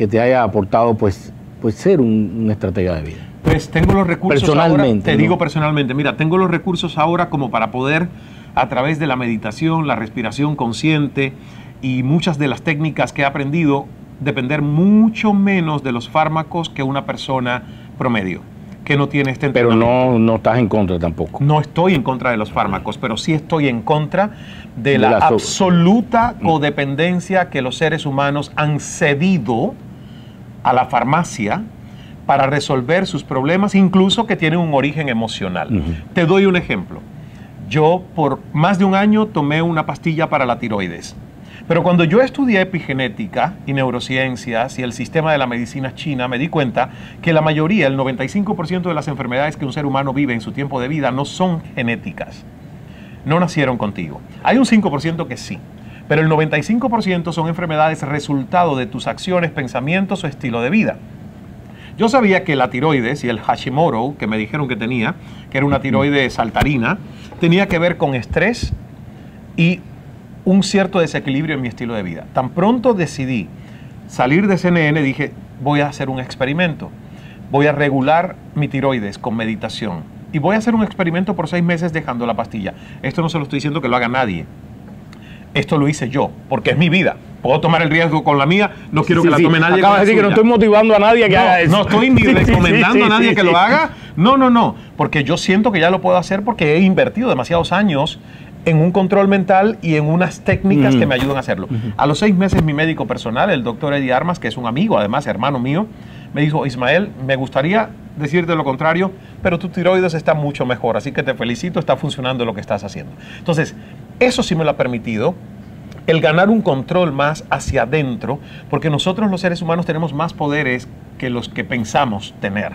te haya aportado, pues ser un estratega de vida. Pues tengo los recursos personalmente, ahora, digo personalmente, mira, tengo los recursos ahora como para poder, a través de la meditación, la respiración consciente y muchas de las técnicas que he aprendido, depender mucho menos de los fármacos que una persona promedio, que no tiene este entrenamiento. Pero no estás en contra tampoco. No estoy en contra de los fármacos, pero sí estoy en contra de la absoluta codependencia que los seres humanos han cedido a la farmacia para resolver sus problemas, incluso que tienen un origen emocional. Te doy un ejemplo. Yo por más de un año tomé una pastilla para la tiroides. Pero cuando yo estudié epigenética y neurociencias y el sistema de la medicina china, me di cuenta que la mayoría, el 95% de las enfermedades que un ser humano vive en su tiempo de vida no son genéticas. No nacieron contigo. Hay un 5% que sí, pero el 95% son enfermedades resultado de tus acciones, pensamientos o estilo de vida. Yo sabía que la tiroides y el Hashimoto, que me dijeron que tenía, que era una tiroides saltarina, tenía que ver con estrés y un cierto desequilibrio en mi estilo de vida. Tan pronto decidí salir de CNN, dije, voy a hacer un experimento. Voy a regular mi tiroides con meditación. Y voy a hacer un experimento por 6 meses dejando la pastilla. Esto no se lo estoy diciendo que lo haga nadie. Esto lo hice yo, porque es mi vida. Puedo tomar el riesgo con la mía, no quiero que la tome nadie. Acabas de decir que no estoy motivando a nadie a que haga eso. No estoy ni recomendando a nadie que lo haga. No, porque yo siento que ya lo puedo hacer porque he invertido demasiados años en un control mental y en unas técnicas que me ayudan a hacerlo. A los 6 meses mi médico personal, el doctor Eddie Armas, que es un amigo, además hermano mío, me dijo, Ismael, me gustaría decirte lo contrario, pero tu tiroides está mucho mejor, así que te felicito, está funcionando lo que estás haciendo. Entonces, eso sí me lo ha permitido, el ganar un control más hacia adentro, porque nosotros los seres humanos tenemos más poderes que los que pensamos tener.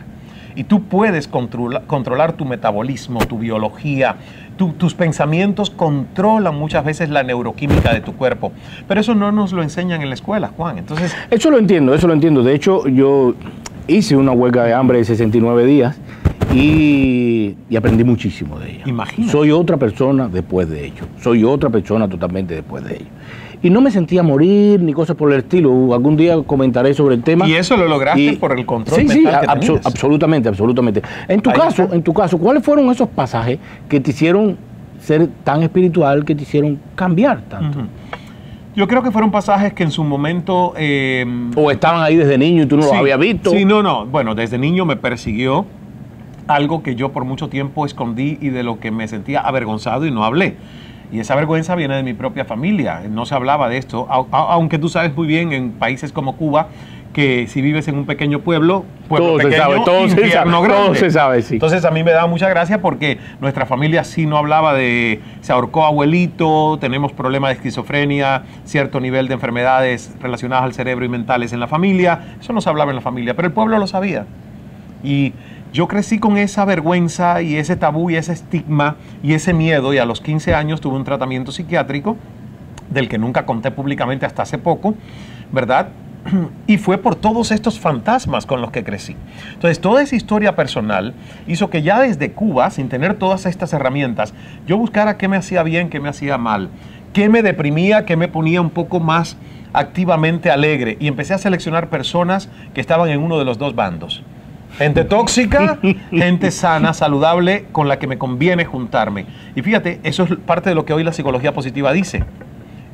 Y tú puedes controlar tu metabolismo, tu biología, tus pensamientos controlan muchas veces la neuroquímica de tu cuerpo. Pero eso no nos lo enseñan en la escuela, Juan. Entonces, Eso lo entiendo. De hecho, yo hice una huelga de hambre de 69 días y aprendí muchísimo de ella. Imagínate. Soy otra persona después de ello. Soy otra persona totalmente después de ello. Y no me sentía morir ni cosas por el estilo. Algún día comentaré sobre el tema. Y eso lo lograste por el control mental que tenías. Absolutamente. En tu caso, ¿cuáles fueron esos pasajes que te hicieron ser tan espiritual, que te hicieron cambiar tanto? Yo creo que fueron pasajes que en su momento... ¿O estaban ahí desde niño y tú no los habías visto? Sí, no. Bueno, desde niño me persiguió algo que yo por mucho tiempo escondí y de lo que me sentía avergonzado y no hablé. Y esa vergüenza viene de mi propia familia. No se hablaba de esto, aunque tú sabes muy bien en países como Cuba que si vives en un pequeño pueblo pequeño, todo se sabe, sí. Entonces a mí me daba mucha gracia porque nuestra familia sí no hablaba de se ahorcó abuelito, tenemos problemas de esquizofrenia, cierto nivel de enfermedades relacionadas al cerebro y mentales en la familia. Eso no se hablaba en la familia, pero el pueblo lo sabía. Y yo crecí con esa vergüenza y ese tabú y ese estigma y ese miedo, y a los 15 años tuve un tratamiento psiquiátrico del que nunca conté públicamente hasta hace poco, ¿verdad? Y fue por todos estos fantasmas con los que crecí. Entonces, toda esa historia personal hizo que ya desde Cuba, sin tener todas estas herramientas, yo buscara qué me hacía bien, qué me hacía mal, qué me deprimía, qué me ponía un poco más activamente alegre, y empecé a seleccionar personas que estaban en uno de los dos bandos. Gente tóxica, gente sana, saludable, con la que me conviene juntarme. Y fíjate, eso es parte de lo que hoy la psicología positiva dice.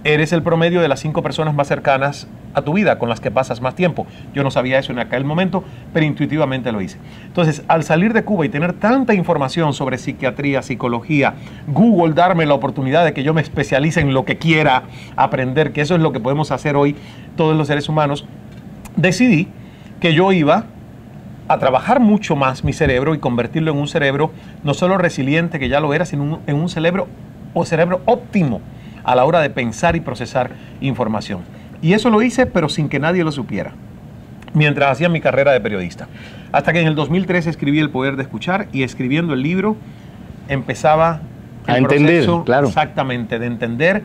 Eres el promedio de las 5 personas más cercanas a tu vida, con las que pasas más tiempo. Yo no sabía eso en aquel momento, pero intuitivamente lo hice. Entonces, al salir de Cuba y tener tanta información sobre psiquiatría, psicología, Google darme la oportunidad de que yo me especialice en lo que quiera aprender, que eso es lo que podemos hacer hoy todos los seres humanos, decidí que yo iba a trabajar mucho más mi cerebro y convertirlo en un cerebro no solo resiliente, que ya lo era, sino en un cerebro óptimo a la hora de pensar y procesar información. Y eso lo hice, pero sin que nadie lo supiera, mientras hacía mi carrera de periodista. Hasta que en el 2003 escribí El Poder de Escuchar, y escribiendo el libro empezaba el proceso, claro, exactamente, de entender,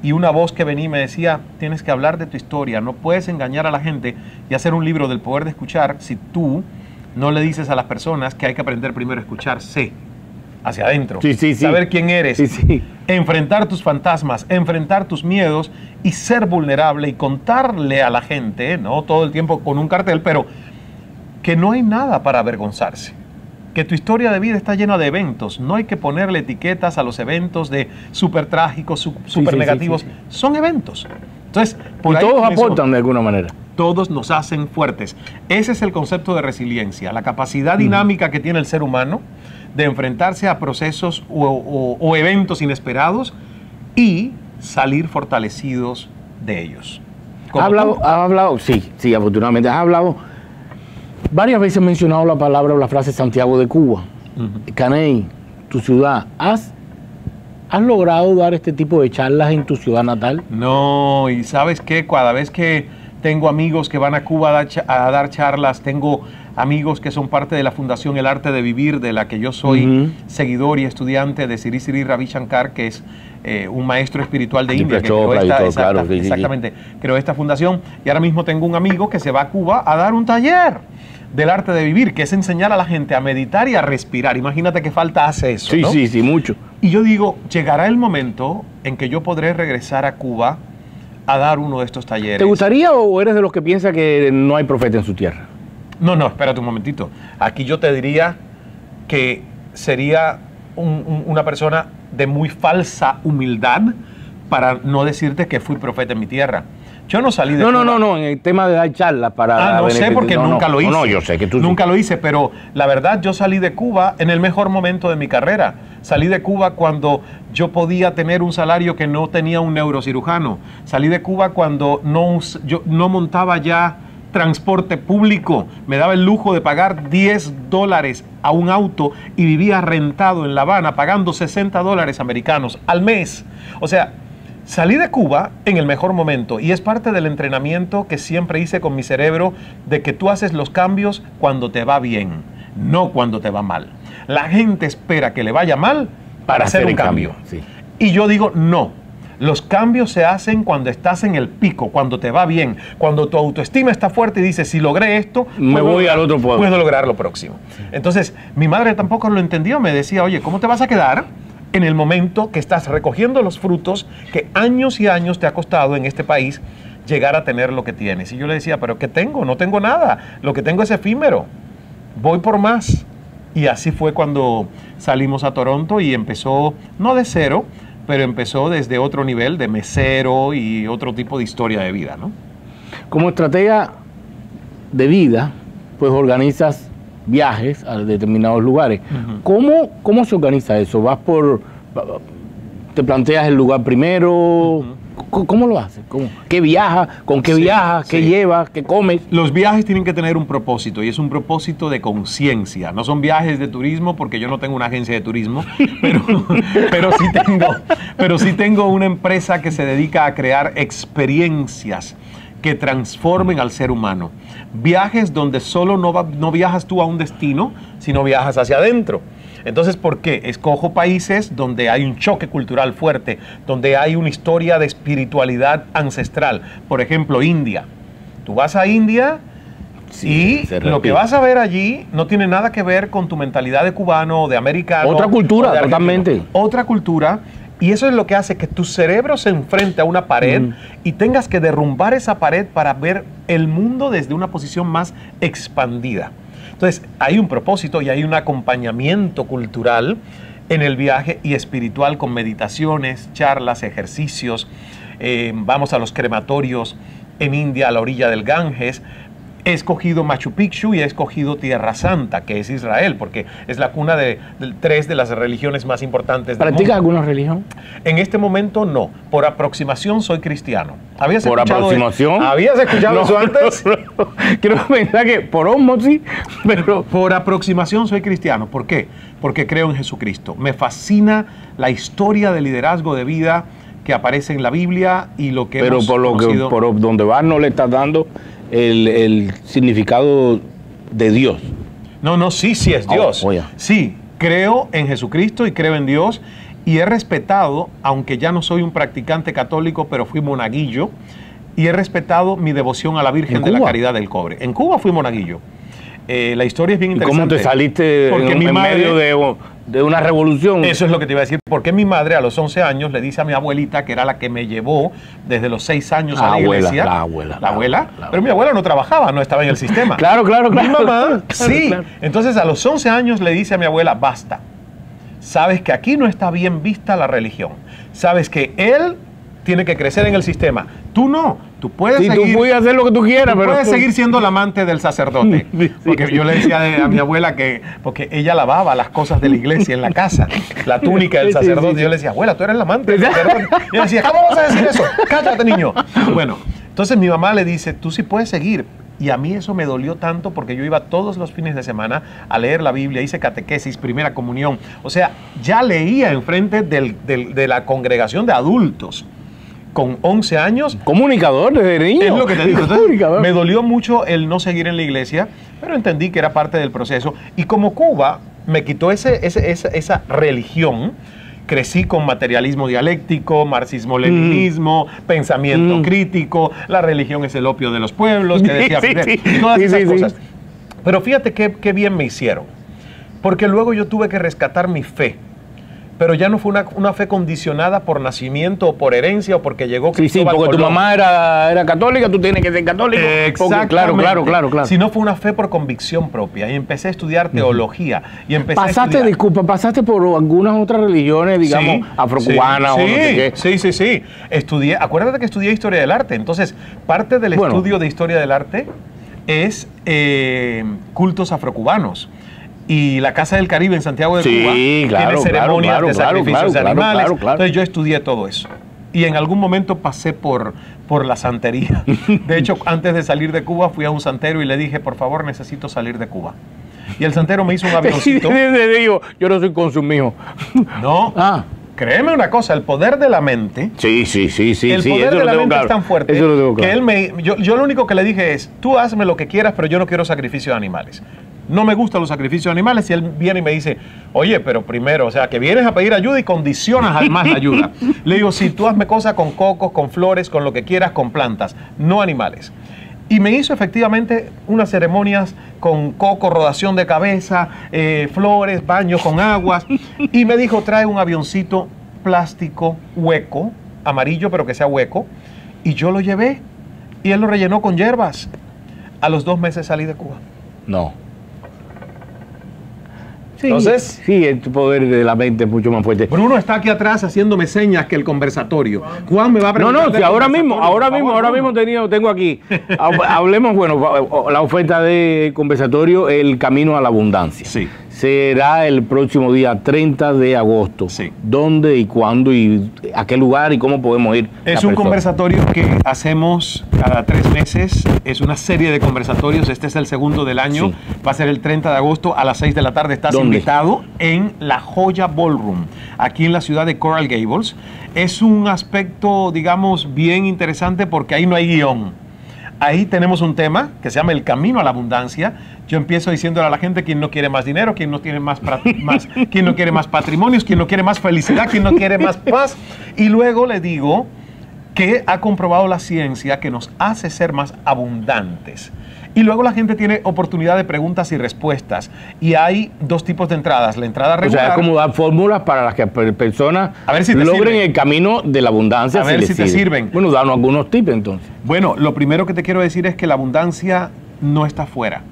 y una voz que venía y me decía, tienes que hablar de tu historia, no puedes engañar a la gente y hacer un libro del poder de escuchar si tú no le dices a las personas que hay que aprender primero a escucharse hacia adentro, saber quién eres, enfrentar tus fantasmas, enfrentar tus miedos y ser vulnerable y contarle a la gente, no todo el tiempo con un cartel, pero que no hay nada para avergonzarse, que tu historia de vida está llena de eventos, no hay que ponerle etiquetas a los eventos de súper trágicos, súper negativos, son eventos. Entonces, y todos aportan de alguna manera. Todos nos hacen fuertes. Ese es el concepto de resiliencia, la capacidad dinámica que tiene el ser humano de enfrentarse a procesos o eventos inesperados y salir fortalecidos de ellos. ¿Has hablado? Sí, afortunadamente. Has hablado, varias veces mencionado la palabra o la frase Santiago de Cuba. Caney, tu ciudad. ¿Has logrado dar este tipo de charlas en tu ciudad natal? No, y ¿sabes qué? Cada vez que tengo amigos que van a Cuba a dar charlas, tengo amigos que son parte de la Fundación El Arte de Vivir, de la que yo soy seguidor y estudiante, de Sri Sri Ravi Shankar, que es un maestro espiritual de India, que creó creó esta fundación. Y ahora mismo tengo un amigo que se va a Cuba a dar un taller del arte de vivir, que es enseñar a la gente a meditar y a respirar. Imagínate qué falta hace eso, ¿no? Sí, mucho. Y yo digo, llegará el momento en que yo podré regresar a Cuba a dar uno de estos talleres. ¿Te gustaría o eres de los que piensa que no hay profeta en su tierra? No, no, espérate un momentito. Aquí yo te diría que sería una persona de muy falsa humildad para no decirte que fui profeta en mi tierra. Yo no salí de Cuba. No, en el tema de dar charlas para... no sé porque nunca lo hice. No, yo sé que tú nunca lo hice, pero la verdad yo salí de Cuba en el mejor momento de mi carrera. Salí de Cuba cuando yo podía tener un salario que no tenía un neurocirujano. Salí de Cuba cuando yo no montaba ya transporte público. Me daba el lujo de pagar $10 a un auto y vivía rentado en La Habana pagando $60 americanos al mes. O sea, salí de Cuba en el mejor momento y es parte del entrenamiento que siempre hice con mi cerebro de que tú haces los cambios cuando te va bien, no cuando te va mal. La gente espera que le vaya mal para hacer un cambio. Sí. Y yo digo, no. Los cambios se hacen cuando estás en el pico, cuando te va bien, cuando tu autoestima está fuerte y dices, si logré esto, me voy al otro pueblo. Puedo lograr lo próximo. Entonces, mi madre tampoco lo entendió. Me decía, oye, ¿cómo te vas a quedar en el momento que estás recogiendo los frutos que años y años te ha costado en este país llegar a tener lo que tienes? Y yo le decía, ¿pero qué tengo? No tengo nada. Lo que tengo es efímero. Voy por más. Y así fue cuando salimos a Toronto y empezó, no de cero, pero empezó desde otro nivel de mesero y otro tipo de historia de vida, ¿no? Como estratega de vida, pues organizas viajes a determinados lugares. ¿Cómo se organiza eso? ¿Te planteas el lugar primero? ¿Cómo lo haces? ¿Qué viajas? ¿Con qué viajas? ¿Qué llevas? ¿Qué comes? Los viajes tienen que tener un propósito y es un propósito de conciencia. No son viajes de turismo porque yo no tengo una agencia de turismo, pero sí tengo una empresa que se dedica a crear experiencias que transformen al ser humano. Viajes donde solo no viajas tú a un destino, sino viajas hacia adentro. Entonces, ¿por qué? Escojo países donde hay un choque cultural fuerte, donde hay una historia de espiritualidad ancestral. Por ejemplo, India. Tú vas a India y lo que vas a ver allí no tiene nada que ver con tu mentalidad de cubano o de americano. Otra cultura, totalmente. Otra cultura. Y eso es lo que hace que tu cerebro se enfrente a una pared y tengas que derrumbar esa pared para ver el mundo desde una posición más expandida. Entonces, hay un propósito y hay un acompañamiento cultural en el viaje y espiritual con meditaciones, charlas, ejercicios. Vamos a los crematorios en India, a la orilla del Ganges. He escogido Machu Picchu y he escogido Tierra Santa, que es Israel, porque es la cuna de tres de las religiones más importantes del mundo. ¿Practicas alguna religión? En este momento no. Por aproximación soy cristiano. ¿Habías ¿Por aproximación? ¿Habías escuchado eso antes? No. Quiero pensar que por osmosis, pero... Por aproximación soy cristiano. ¿Por qué? Porque creo en Jesucristo. Me fascina la historia de liderazgo de vida que aparece en la Biblia y lo que hemos conocido. Pero por donde vas no le estás dando el significado de Dios. No, sí es Dios. Sí, creo en Jesucristo y creo en Dios y he respetado, aunque ya no soy un practicante católico, pero fui monaguillo, y he respetado mi devoción a la Virgen de la Caridad del Cobre. En Cuba fui monaguillo. La historia es bien interesante. ¿Cómo te saliste en medio de una revolución? Eso es lo que te iba a decir. Porque mi madre a los 11 años le dice a mi abuelita, que era la que me llevó desde los 6 años a la iglesia. La abuela. Pero mi abuela no trabajaba, no estaba en el sistema. Claro. Mi mamá, sí. Claro. Entonces a los 11 años le dice a mi abuela, basta. Sabes que aquí no está bien vista la religión. Sabes que él tiene que crecer en el sistema. Tú no. Tú puedes seguir... Tú puedes hacer lo que tú quieras, pero... puedes seguir siendo la amante del sacerdote. Porque yo le decía a mi abuela que... Porque ella lavaba las cosas de la iglesia en la casa. La túnica del sacerdote. Yo le decía, abuela, tú eres la amante del sacerdote. Y ella decía, ¿cómo vas a decir eso? Cállate, niño. Bueno, entonces mi mamá le dice, tú sí puedes seguir. Y a mí eso me dolió tanto porque yo iba todos los fines de semana a leer la Biblia, hice catequesis, primera comunión. O sea, ya leía enfrente de la congregación de adultos. Con 11 años. Comunicador desde niño. Es lo que te digo. Entonces, me dolió mucho el no seguir en la iglesia, pero entendí que era parte del proceso. Y como Cuba me quitó esa religión, crecí con materialismo dialéctico, marxismo-leninismo, pensamiento crítico, la religión es el opio de los pueblos, que decía todas esas cosas. Pero fíjate qué bien me hicieron. Porque luego yo tuve que rescatar mi fe. pero ya no fue una fe condicionada por nacimiento o por herencia o porque llegó Sí, sí, Cristóbal porque tu Colón. mamá era católica, tú tienes que ser católico. Exactamente. Claro. Si no fue una fe por convicción propia. Y empecé a estudiar teología. Y empecé a Pasaste, estudiar... disculpa, pasaste por algunas otras religiones, digamos, afrocubanas o no sé qué. Sí. Estudié, acuérdate que estudié historia del arte. Entonces, parte del estudio de historia del arte es cultos afrocubanos. Y la Casa del Caribe en Santiago de Cuba tiene ceremonias de sacrificios de animales. Entonces yo estudié todo eso. Y en algún momento pasé por la santería. De hecho, antes de salir de Cuba, fui a un santero y le dije, por favor, necesito salir de Cuba. Y el santero me hizo un avioncito. Te digo, yo no soy consumido. No. Créeme una cosa, el poder de la mente. Sí. El poder de la mente es tan fuerte que él yo lo único que le dije es, tú hazme lo que quieras, pero yo no quiero sacrificio de animales. No me gustan los sacrificios de animales. Y él viene y me dice, oye, pero primero, o sea, que vienes a pedir ayuda y condicionas además la ayuda. Le digo, si tú hazme cosas con cocos, con flores, con lo que quieras, con plantas, no animales. Y me hizo efectivamente unas ceremonias con coco, rodación de cabeza, flores, baños con aguas. Y me dijo, trae un avioncito plástico hueco, amarillo, pero que sea hueco. Y yo lo llevé y él lo rellenó con hierbas. A los 2 meses salí de Cuba. No. Sí, entonces, sí, el poder de la mente es mucho más fuerte. Bruno está aquí atrás haciéndome señas que el conversatorio. Juan me va a preguntar. No, si ahora mismo tengo aquí. Hablemos, bueno, la oferta de conversatorio, el camino a la abundancia. Sí. Será el próximo día 30 de agosto. Sí. ¿Dónde y cuándo y a qué lugar y cómo podemos ir? Es un conversatorio que hacemos cada 3 meses. Es una serie de conversatorios. Este es el segundo del año. Sí. Va a ser el 30 de agosto a las 6 de la tarde. Estás invitado en La Joya Ballroom, aquí en la ciudad de Coral Gables. Es un aspecto, digamos, bien interesante porque ahí no hay guión. Ahí tenemos un tema que se llama el camino a la abundancia. Yo empiezo diciéndole a la gente quién no quiere más dinero, quién no quiere más quién no quiere más patrimonios, quién no quiere más felicidad, quién no quiere más paz. Y luego le digo que ha comprobado la ciencia que nos hace ser más abundantes. Y luego la gente tiene oportunidad de preguntas y respuestas. Y hay 2 tipos de entradas. La entrada regular. O sea, como dar fórmulas para las que personas si logren el camino de la abundancia. A ver si te sirven. Bueno, danos algunos tips entonces. Bueno, lo primero que te quiero decir es que la abundancia no está fuera.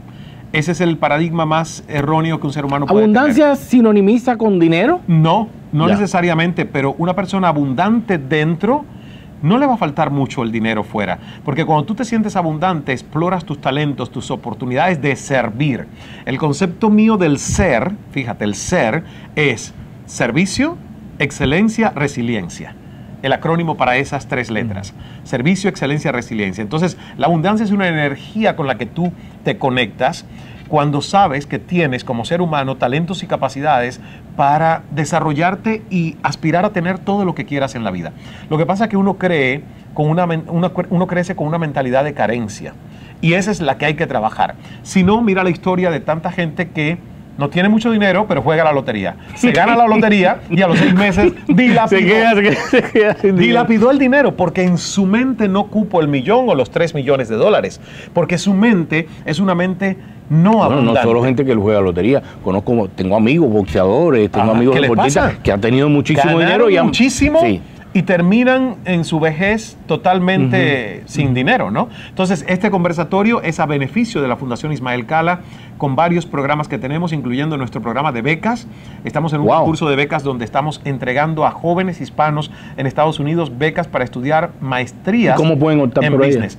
Ese es el paradigma más erróneo que un ser humano puede tener. ¿Abundancia sinonimiza con dinero? No necesariamente, pero una persona abundante dentro no le va a faltar mucho el dinero fuera, porque cuando tú te sientes abundante, exploras tus talentos, tus oportunidades de servir. El concepto mío del ser, fíjate, el ser es servicio, excelencia, resiliencia. El acrónimo para esas 3 letras. Servicio, excelencia, resiliencia. Entonces, la abundancia es una energía con la que tú te conectas cuando sabes que tienes como ser humano talentos y capacidades para desarrollarte y aspirar a tener todo lo que quieras en la vida. Lo que pasa es que uno crece con una mentalidad de carencia y esa es la que hay que trabajar. Si no, mira la historia de tanta gente que no tiene mucho dinero, pero juega a la lotería. Se gana la lotería y a los 6 meses dilapidó el dinero porque en su mente no cupo el millón o los 3 millones de dólares. Porque su mente es una mente no abundante. No solo gente que juega a la lotería. Tengo amigos boxeadores, tengo amigos deportistas que han tenido muchísimo dinero. Muchísimo. Sí. Y terminan en su vejez totalmente sin dinero, ¿no? Entonces, este conversatorio es a beneficio de la Fundación Ismael Cala, con varios programas que tenemos, incluyendo nuestro programa de becas. Estamos en un concurso de becas donde estamos entregando a jóvenes hispanos en Estados Unidos becas para estudiar maestrías ¿Cómo pueden optar en por business.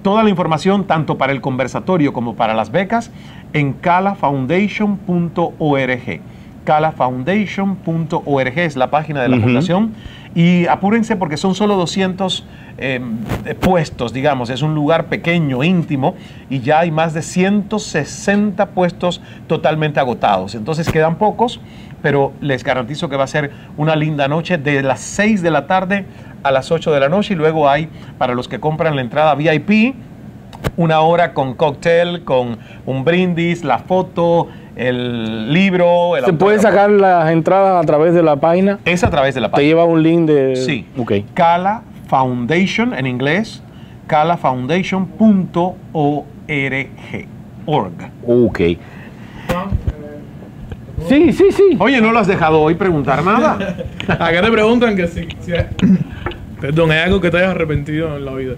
Toda la información, tanto para el conversatorio como para las becas, en calafoundation.org. calafoundation.org es la página de la fundación. Y apúrense porque son solo 200 puestos, digamos. Es un lugar pequeño, íntimo, y ya hay más de 160 puestos totalmente agotados. Entonces quedan pocos, pero les garantizo que va a ser una linda noche de las 6 de la tarde a las 8 de la noche. Y luego hay, para los que compran la entrada VIP, 1 hora con cóctel, con un brindis, la foto, el libro. ¿Se puede sacar las entradas a través de la página? Es a través de la página. ¿Te lleva un link de...? Sí. Okay. Cala Foundation, en inglés, calafoundation.org. Ok. Sí, sí, sí. Oye, ¿no lo has dejado hoy preguntar nada? Acá te preguntan que si perdón, ¿hay algo que te hayas arrepentido en la vida?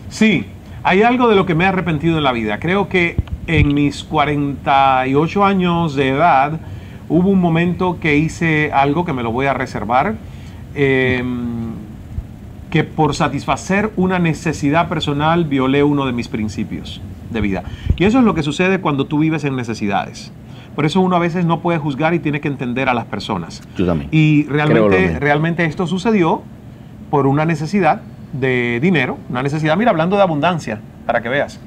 Sí, hay algo de lo que me he arrepentido en la vida. Creo que en mis 48 años de edad hubo un momento que hice algo que me lo voy a reservar, que por satisfacer una necesidad personal violé uno de mis principios de vida. Y eso es lo que sucede cuando tú vives en necesidades. Por eso uno a veces no puede juzgar y tiene que entender a las personas. Yo también. Y Creo lo mismo. realmente esto sucedió por una necesidad de dinero, una necesidad, mira, hablando de abundancia, para que veas.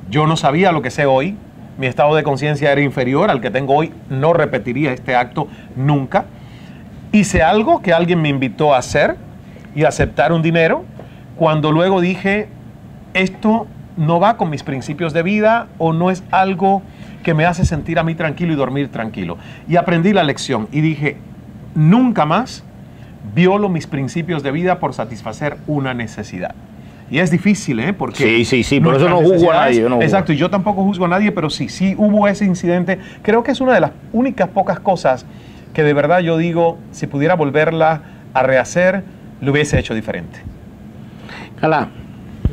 Yo no sabía lo que sé hoy, mi estado de conciencia era inferior al que tengo hoy, no repetiría este acto nunca. Hice algo que alguien me invitó a hacer y aceptar un dinero, cuando luego dije, esto no va con mis principios de vida o no es algo que me hace sentir a mí tranquilo y dormir tranquilo. Y aprendí la lección y dije, nunca más violo mis principios de vida por satisfacer una necesidad. Y es difícil, ¿eh? Porque Sí, por eso no juzgo a nadie. Yo no juzgo. Exacto, y yo tampoco juzgo a nadie, pero sí hubo ese incidente. Creo que es una de las únicas pocas cosas que de verdad yo digo, si pudiera volverla a rehacer, lo hubiese hecho diferente. Cala,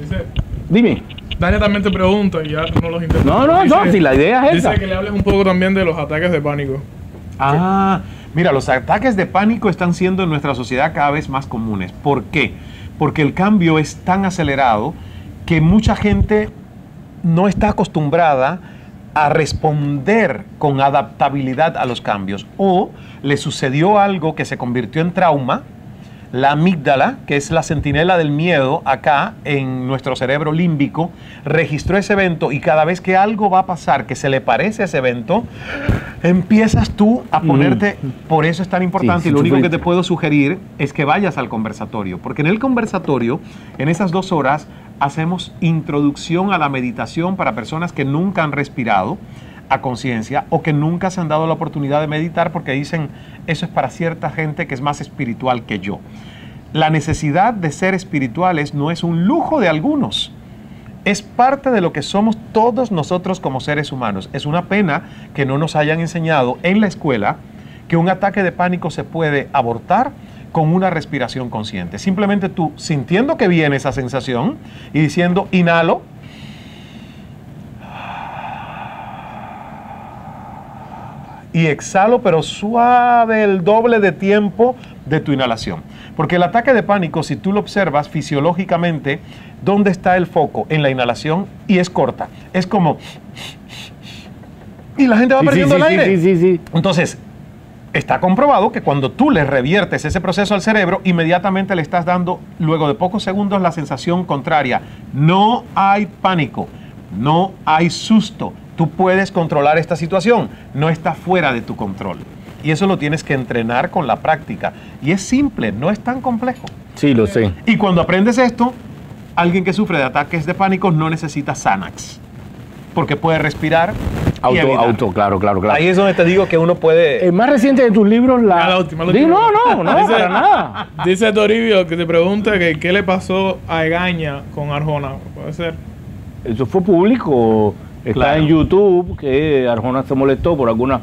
Dice, dime. Dania también te pregunta y ya no los interrumpo. No, si la idea es esa. Dice que le hables un poco también de los ataques de pánico. Ah, mira, los ataques de pánico están siendo en nuestra sociedad cada vez más comunes. ¿Por qué? Porque el cambio es tan acelerado que mucha gente no está acostumbrada a responder con adaptabilidad a los cambios. O le sucedió algo que se convirtió en trauma. La amígdala, que es la centinela del miedo acá en nuestro cerebro límbico, registró ese evento y cada vez que algo va a pasar que se le parece a ese evento, empiezas tú a ponerte, por eso es tan importante, Sí, y lo único que sufriste. te puedo sugerir es que vayas al conversatorio, porque en el conversatorio, en esas 2 horas, hacemos introducción a la meditación para personas que nunca han respirado a conciencia o que nunca se han dado la oportunidad de meditar porque dicen, eso es para cierta gente que es más espiritual que yo. La necesidad de ser espirituales no es un lujo de algunos, es parte de lo que somos todos nosotros como seres humanos. Es una pena que no nos hayan enseñado en la escuela que un ataque de pánico se puede abortar con una respiración consciente. Simplemente tú sintiendo que viene esa sensación y diciendo, inhalo, y exhalo, pero suave, el doble de tiempo de tu inhalación. Porque el ataque de pánico, si tú lo observas fisiológicamente, ¿dónde está el foco? En la inhalación, y es corta. Es como... Y la gente va perdiendo el aire. Sí. Entonces, está comprobado que cuando tú le reviertes ese proceso al cerebro, inmediatamente le estás dando, luego de pocos segundos, la sensación contraria. No hay pánico, no hay susto. Tú puedes controlar esta situación, no está fuera de tu control. Y eso lo tienes que entrenar con la práctica. Y es simple, no es tan complejo. Sí, lo sé. Y cuando aprendes esto, alguien que sufre de ataques de pánico no necesita Xanax, porque puede respirar y evitar. Claro. Ahí es donde te digo que uno puede... El más reciente de tus libros, La última. No, Dice- para nada. Dice Toribio que te pregunta que qué le pasó a Egaña con Arjona. ¿Puede ser? Eso fue público. Está Claro. en YouTube que Arjona se molestó por algunas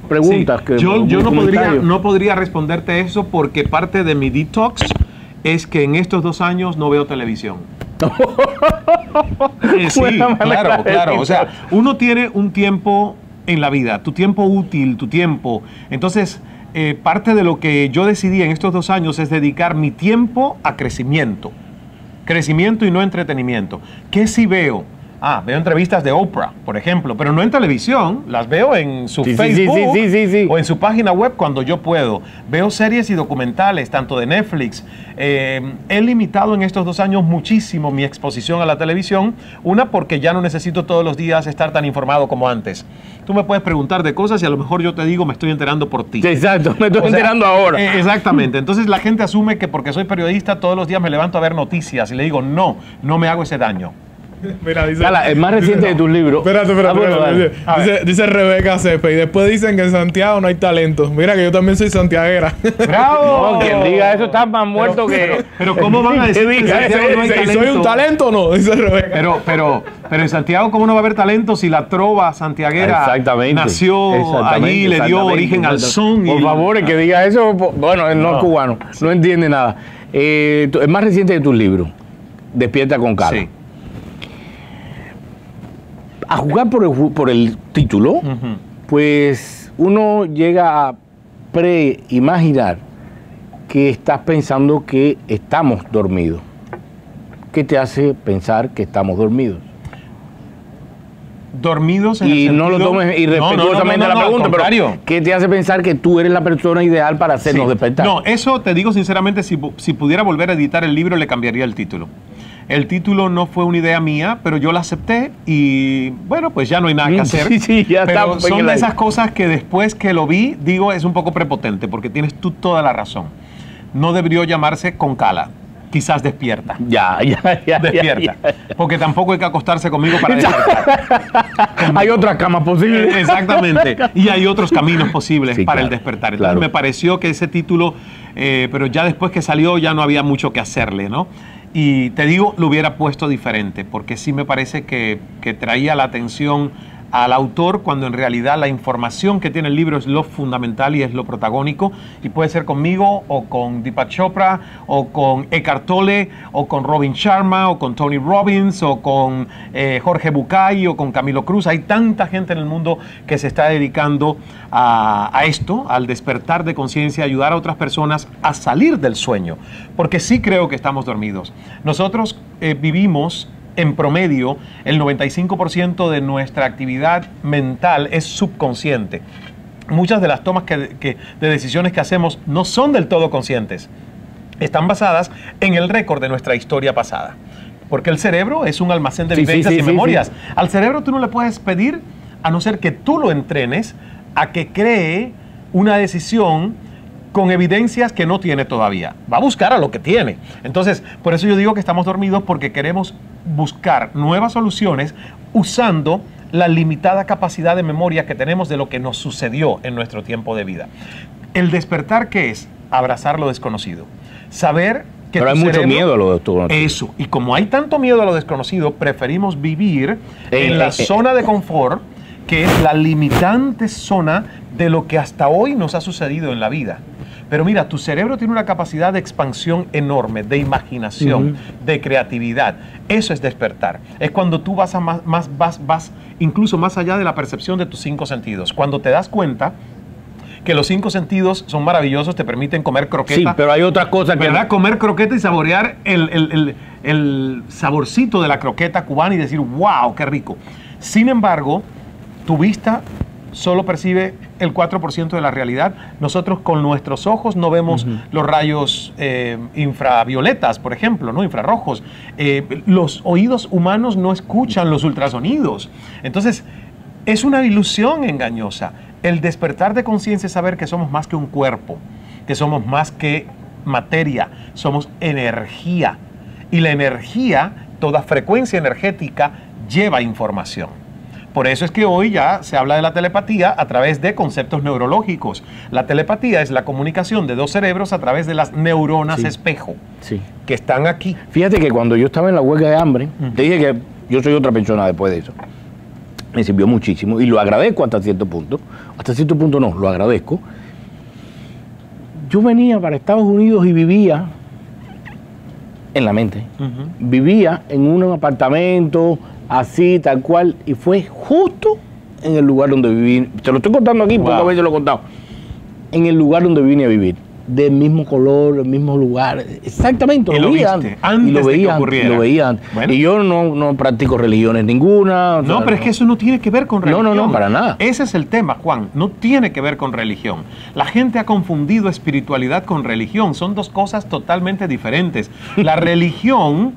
preguntas. Sí, que yo comentarios. no podría responderte eso porque parte de mi detox es que en estos 2 años no veo televisión. Sí, Buena manera de claro. O sea, decirlo. uno tiene un tiempo en la vida, tu tiempo útil, tu tiempo. Entonces, parte de lo que yo decidí en estos 2 años es dedicar mi tiempo a crecimiento. Crecimiento y no entretenimiento. ¿Qué sí veo? Veo entrevistas de Oprah, por ejemplo, pero no en televisión, las veo en su Facebook sí. o en su página web cuando yo puedo. Veo series y documentales, tanto de Netflix. He limitado en estos 2 años muchísimo mi exposición a la televisión, una porque ya no necesito todos los días estar tan informado como antes. Tú me puedes preguntar de cosas y a lo mejor yo te digo, me estoy enterando por ti. Sí, exacto, me estoy O sea, enterando ahora. Exactamente. Entonces la gente asume que porque soy periodista todos los días me levanto a ver noticias y le digo, no me hago ese daño. Mira, dice, Cala, el más reciente de tus libros. Espérate. Bueno, dale. Dice Rebeca Cepe, y después dicen que en Santiago no hay talento. Mira que yo también soy santiaguera. ¡Bravo! No, quien diga eso está más muerto que... Pero ¿cómo van a decir que en Santiago no hay ¿Y talento? soy un talento o no? Dice Rebeca. Pero en Santiago, ¿cómo no va a haber talento si la trova santiaguera Exactamente. nació allí, le dio origen al son? Por favor, el que diga eso, bueno, él no es cubano, no entiende nada. El más reciente de tus libros, Despierta con Cala. Sí. A jugar por el título, pues uno llega a preimaginar que estás pensando que estamos dormidos. ¿Qué te hace pensar que estamos dormidos? Dormidos en Y el no lo sentido- tomes irrespetuosamente la al pregunta, pero contrario. ¿qué te hace pensar que tú eres la persona ideal para hacernos Sí. despertar? No, eso te digo sinceramente, si pudiera volver a editar el libro, le cambiaría el título. El título no fue una idea mía, pero yo la acepté y bueno, pues ya no hay nada que hacer. Sí, ya pero está. son de esas cosas que después que lo vi, digo, es un poco prepotente, porque tienes tú toda la razón. No debería llamarse Con Cala, quizás Despierta. Ya. Despierta. Porque tampoco hay que acostarse conmigo para despertar. Hay otras camas posibles. Exactamente. Y hay otros caminos posibles Sí, para claro, el despertar. Entonces claro. me pareció que ese título, pero ya después que salió ya no había mucho que hacerle, ¿no? Y te digo, lo hubiera puesto diferente, porque sí me parece que traía la atención al autor cuando en realidad la información que tiene el libro es lo fundamental y es lo protagónico, y puede ser conmigo o con Deepak Chopra o con Eckhart Tolle o con Robin Sharma o con Tony Robbins o con Jorge Bucay o con Camilo Cruz. Hay tanta gente en el mundo que se está dedicando a esto, al despertar de conciencia, ayudar a otras personas a salir del sueño, porque sí creo que estamos dormidos. Nosotros vivimos en promedio, el 95% de nuestra actividad mental es subconsciente. Muchas de las tomas de decisiones que hacemos no son del todo conscientes. Están basadas en el récord de nuestra historia pasada. Porque el cerebro es un almacén de vivencias y memorias. Al cerebro tú no le puedes pedir, a no ser que tú lo entrenes, a que cree una decisión con evidencias que no tiene todavía. Va a buscar a lo que tiene. Entonces, por eso yo digo que estamos dormidos, porque queremos buscar nuevas soluciones usando la limitada capacidad de memoria que tenemos de lo que nos sucedió en nuestro tiempo de vida. El despertar, ¿qué es? Abrazar lo desconocido. Saber que Pero hay tu mucho cerebro- miedo a lo desconocido. Eso. Y como hay tanto miedo a lo desconocido, preferimos vivir en la zona de confort, que es la limitante zona de lo que hasta hoy nos ha sucedido en la vida. Pero mira, tu cerebro tiene una capacidad de expansión enorme, de imaginación, de creatividad. Eso es despertar. Es cuando tú vas incluso más allá de la percepción de tus 5 sentidos. Cuando te das cuenta que los 5 sentidos son maravillosos, te permiten comer croqueta. Sí, pero hay otras cosas que... ¿Verdad? Comer croqueta y saborear el saborcito de la croqueta cubana y decir, wow, qué rico. Sin embargo, tu vista solo percibe el 4% de la realidad. Nosotros con nuestros ojos no vemos los rayos infravioletas, por ejemplo, ¿no? Infrarrojos. Los oídos humanos no escuchan los ultrasonidos. Entonces, es una ilusión engañosa. El despertar de conciencia es saber que somos más que un cuerpo, que somos más que materia, somos energía. Y la energía, toda frecuencia energética, lleva información. Por eso es que hoy ya se habla de la telepatía a través de conceptos neurológicos. La telepatía es la comunicación de dos cerebros a través de las neuronas espejo, Sí. que están aquí. Fíjate que cuando yo estaba en la huelga de hambre, te dije que yo soy otra persona después de eso. Me sirvió muchísimo y lo agradezco hasta cierto punto. Hasta cierto punto no, lo agradezco. Yo venía para Estados Unidos y vivía en la mente. Vivía en un apartamento así, tal cual, y fue justo en el lugar donde viví. Te lo estoy contando aquí, Wow. pocas veces lo he contado. En el lugar donde vine a vivir. Del mismo color, el mismo lugar. Exactamente, Y lo lo veía viste antes. Y lo antes de que veía ocurriera. antes, lo veía antes. Bueno. Y yo no practico religiones ninguna. o No, sea, pero es que eso no tiene que ver con No, religión. no, para nada. Ese es el tema, Juan. No tiene que ver con religión. La gente ha confundido espiritualidad con religión. Son dos cosas totalmente diferentes. La religión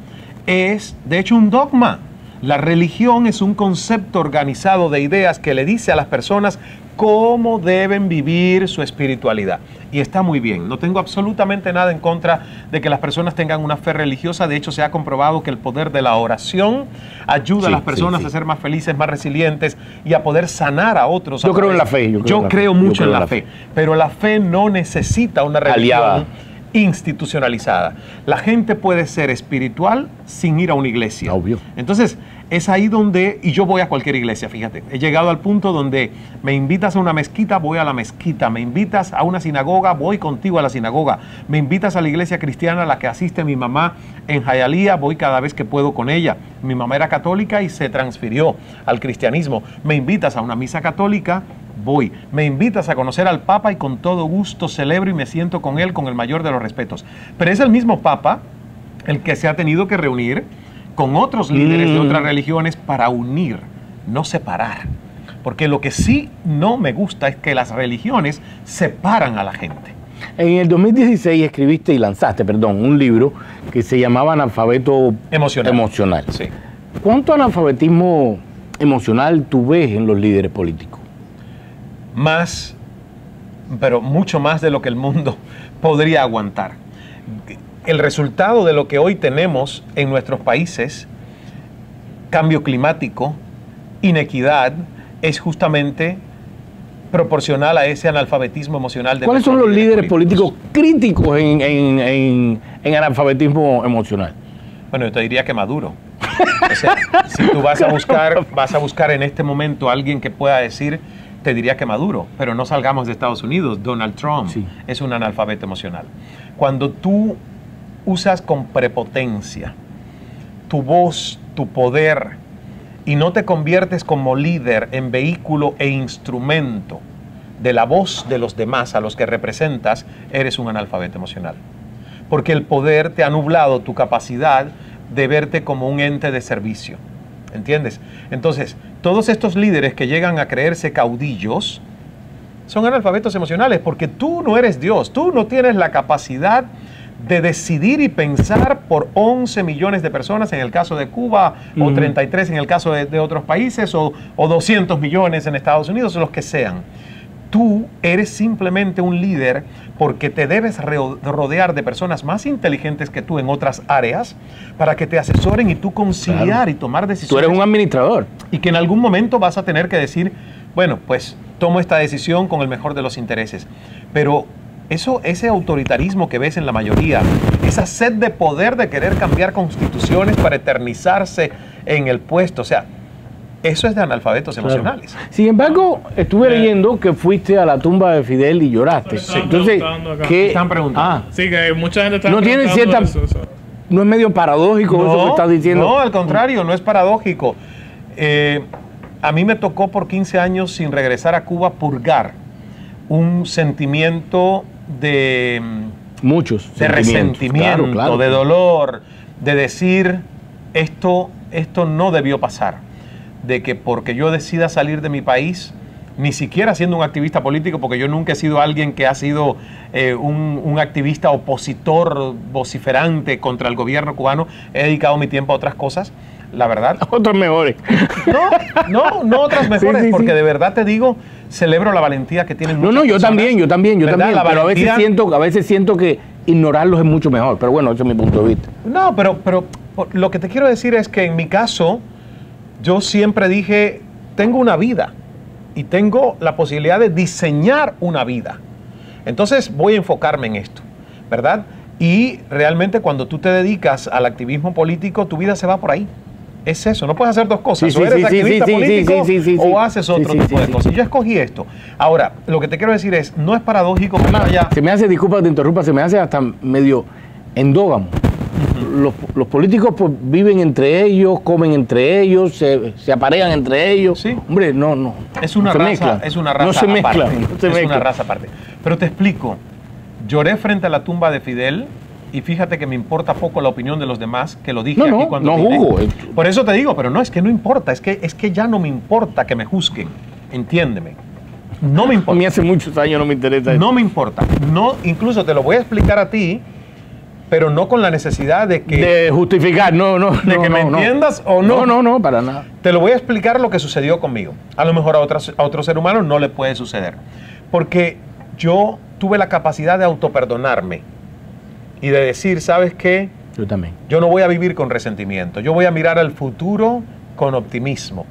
es, de hecho, un dogma. La religión es un concepto organizado de ideas que le dice a las personas cómo deben vivir su espiritualidad. Y está muy bien. No tengo absolutamente nada en contra de que las personas tengan una fe religiosa. De hecho, se ha comprobado que el poder de la oración ayuda a las personas a ser más felices, más resilientes y a poder sanar a otros. Yo creo en la fe. Yo creo mucho en la fe. Pero la fe no necesita una religión aliada, institucionalizada. La gente puede ser espiritual sin ir a una iglesia. Obvio. Entonces, es ahí donde, y yo voy a cualquier iglesia, fíjate, he llegado al punto donde me invitas a una mezquita, voy a la mezquita, me invitas a una sinagoga, voy contigo a la sinagoga, me invitas a la iglesia cristiana a la que asiste mi mamá en Hialeah, voy cada vez que puedo con ella. Mi mamá era católica y se transfirió al cristianismo. Me invitas a una misa católica, voy. Me invitas a conocer al Papa y con todo gusto celebro y me siento con él con el mayor de los respetos. Pero es el mismo Papa el que se ha tenido que reunir con otros líderes de otras religiones para unir, no separar. Porque lo que sí no me gusta es que las religiones separan a la gente. En el 2016 escribiste y lanzaste, un libro que se llamaba Analfabeto Emocional. Sí. ¿Cuánto analfabetismo emocional tú ves en los líderes políticos? Más, pero mucho más de lo que el mundo podría aguantar. El resultado de lo que hoy tenemos en nuestros países, cambio climático, inequidad, es justamente proporcional a ese analfabetismo emocional. ¿Cuáles son los líderes políticos críticos en analfabetismo emocional? Bueno, yo te diría que Maduro. O sea, si tú vas a buscar en este momento a alguien que pueda decir, te diría que Maduro, pero no salgamos de Estados Unidos. Donald Trump es un analfabeto emocional. Cuando tú usas con prepotencia tu voz, tu poder, y no te conviertes como líder en vehículo e instrumento de la voz de los demás a los que representas, eres un analfabeto emocional. Porque el poder te ha nublado tu capacidad de verte como un ente de servicio. ¿Entiendes? Entonces, todos estos líderes que llegan a creerse caudillos son analfabetos emocionales porque tú no eres Dios, tú no tienes la capacidad de decidir y pensar por 11 millones de personas en el caso de Cuba, o 33 en el caso de otros países, o 200 millones en Estados Unidos, o los que sean. Tú eres simplemente un líder porque te debes rodear de personas más inteligentes que tú en otras áreas para que te asesoren y tú conciliar y tomar decisiones. Tú eres un administrador. Y que en algún momento vas a tener que decir, bueno, pues tomo esta decisión con el mejor de los intereses. Pero ese autoritarismo que ves en la mayoría, esa sed de poder de querer cambiar constituciones para eternizarse en el puesto, o sea, eso es de analfabetos emocionales. Sin embargo, estuve leyendo que fuiste a la tumba de Fidel y lloraste. Entonces, ¿qué están preguntando? Sí, que mucha gente está no tiene cierta eso. ¿No es medio paradójico eso que estás diciendo? No, al contrario, no es paradójico. A mí me tocó por 15 años sin regresar a Cuba purgar un sentimiento de resentimiento, claro. De dolor, de decir esto no debió pasar. De que porque yo decida salir de mi país, ni siquiera siendo un activista político, porque yo nunca he sido alguien que ha sido un activista opositor vociferante contra el gobierno cubano, he dedicado mi tiempo a otras cosas, la verdad. Otras mejores. No otras mejores, porque de verdad te digo, celebro la valentía que tienen muchas personas. Yo también, pero a veces siento que ignorarlos es mucho mejor, pero bueno, ese es mi punto de vista. No, pero lo que te quiero decir es que en mi caso, yo siempre dije, tengo una vida y tengo la posibilidad de diseñar una vida. Entonces voy a enfocarme en esto, ¿verdad? Y realmente cuando tú te dedicas al activismo político, tu vida se va por ahí. Es eso, no puedes hacer dos cosas. O eres activista político o haces otro tipo de cosas. Yo escogí esto. Ahora, lo que te quiero decir es, no es paradójico que vaya... Se me hace, disculpa que te interrumpa, se me hace hasta medio endógamo. Los políticos pues, viven entre ellos, comen entre ellos, se aparean entre ellos. Sí. Hombre, no. Es una raza aparte. No se mezclan. Es una raza aparte. Pero te explico. Lloré frente a la tumba de Fidel y fíjate que me importa poco la opinión de los demás, que lo dije aquí cuando juzgo. Por eso te digo, pero no, es que no importa, es que ya no me importa que me juzguen. Entiéndeme. No me importa. A mí hace muchos años no me interesa eso. No me importa. No, incluso te lo voy a explicar a ti. pero no con la necesidad de que, De justificar, de que me entiendas o no. No, para nada. Te lo voy a explicar lo que sucedió conmigo. A lo mejor a otro ser humano no le puede suceder. Porque yo tuve la capacidad de autoperdonarme y de decir, ¿sabes qué? Yo también. Yo no voy a vivir con resentimiento. Yo voy a mirar al futuro con optimismo.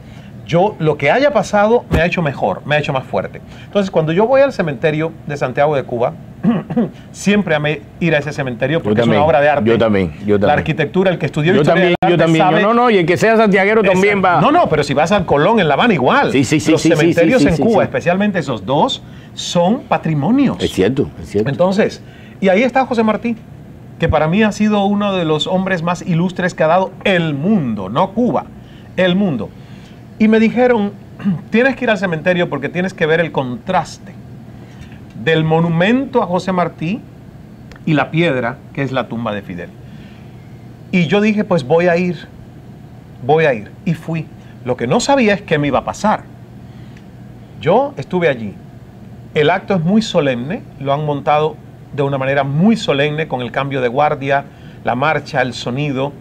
Lo que haya pasado me ha hecho mejor, me ha hecho más fuerte. Entonces, cuando yo voy al cementerio de Santiago de Cuba, siempre amé ir a ese cementerio porque es una obra de arte. Yo también. La arquitectura, el que estudió Yo historia también, del arte sabe. No, y el que sea santiaguero también va. No, pero si vas al Colón, en La Habana, igual. Sí, Los cementerios en Cuba, sí. especialmente esos dos, son patrimonios. Es cierto, es cierto. Entonces, y ahí está José Martí, que para mí ha sido uno de los hombres más ilustres que ha dado el mundo, no Cuba, el mundo. Y me dijeron, tienes que ir al cementerio porque tienes que ver el contraste del monumento a José Martí y la piedra que es la tumba de Fidel. Y yo dije, pues voy a ir. Y fui. Lo que no sabía es qué me iba a pasar. Yo estuve allí. El acto es muy solemne, lo han montado de una manera muy solemne con el cambio de guardia, la marcha, el sonido.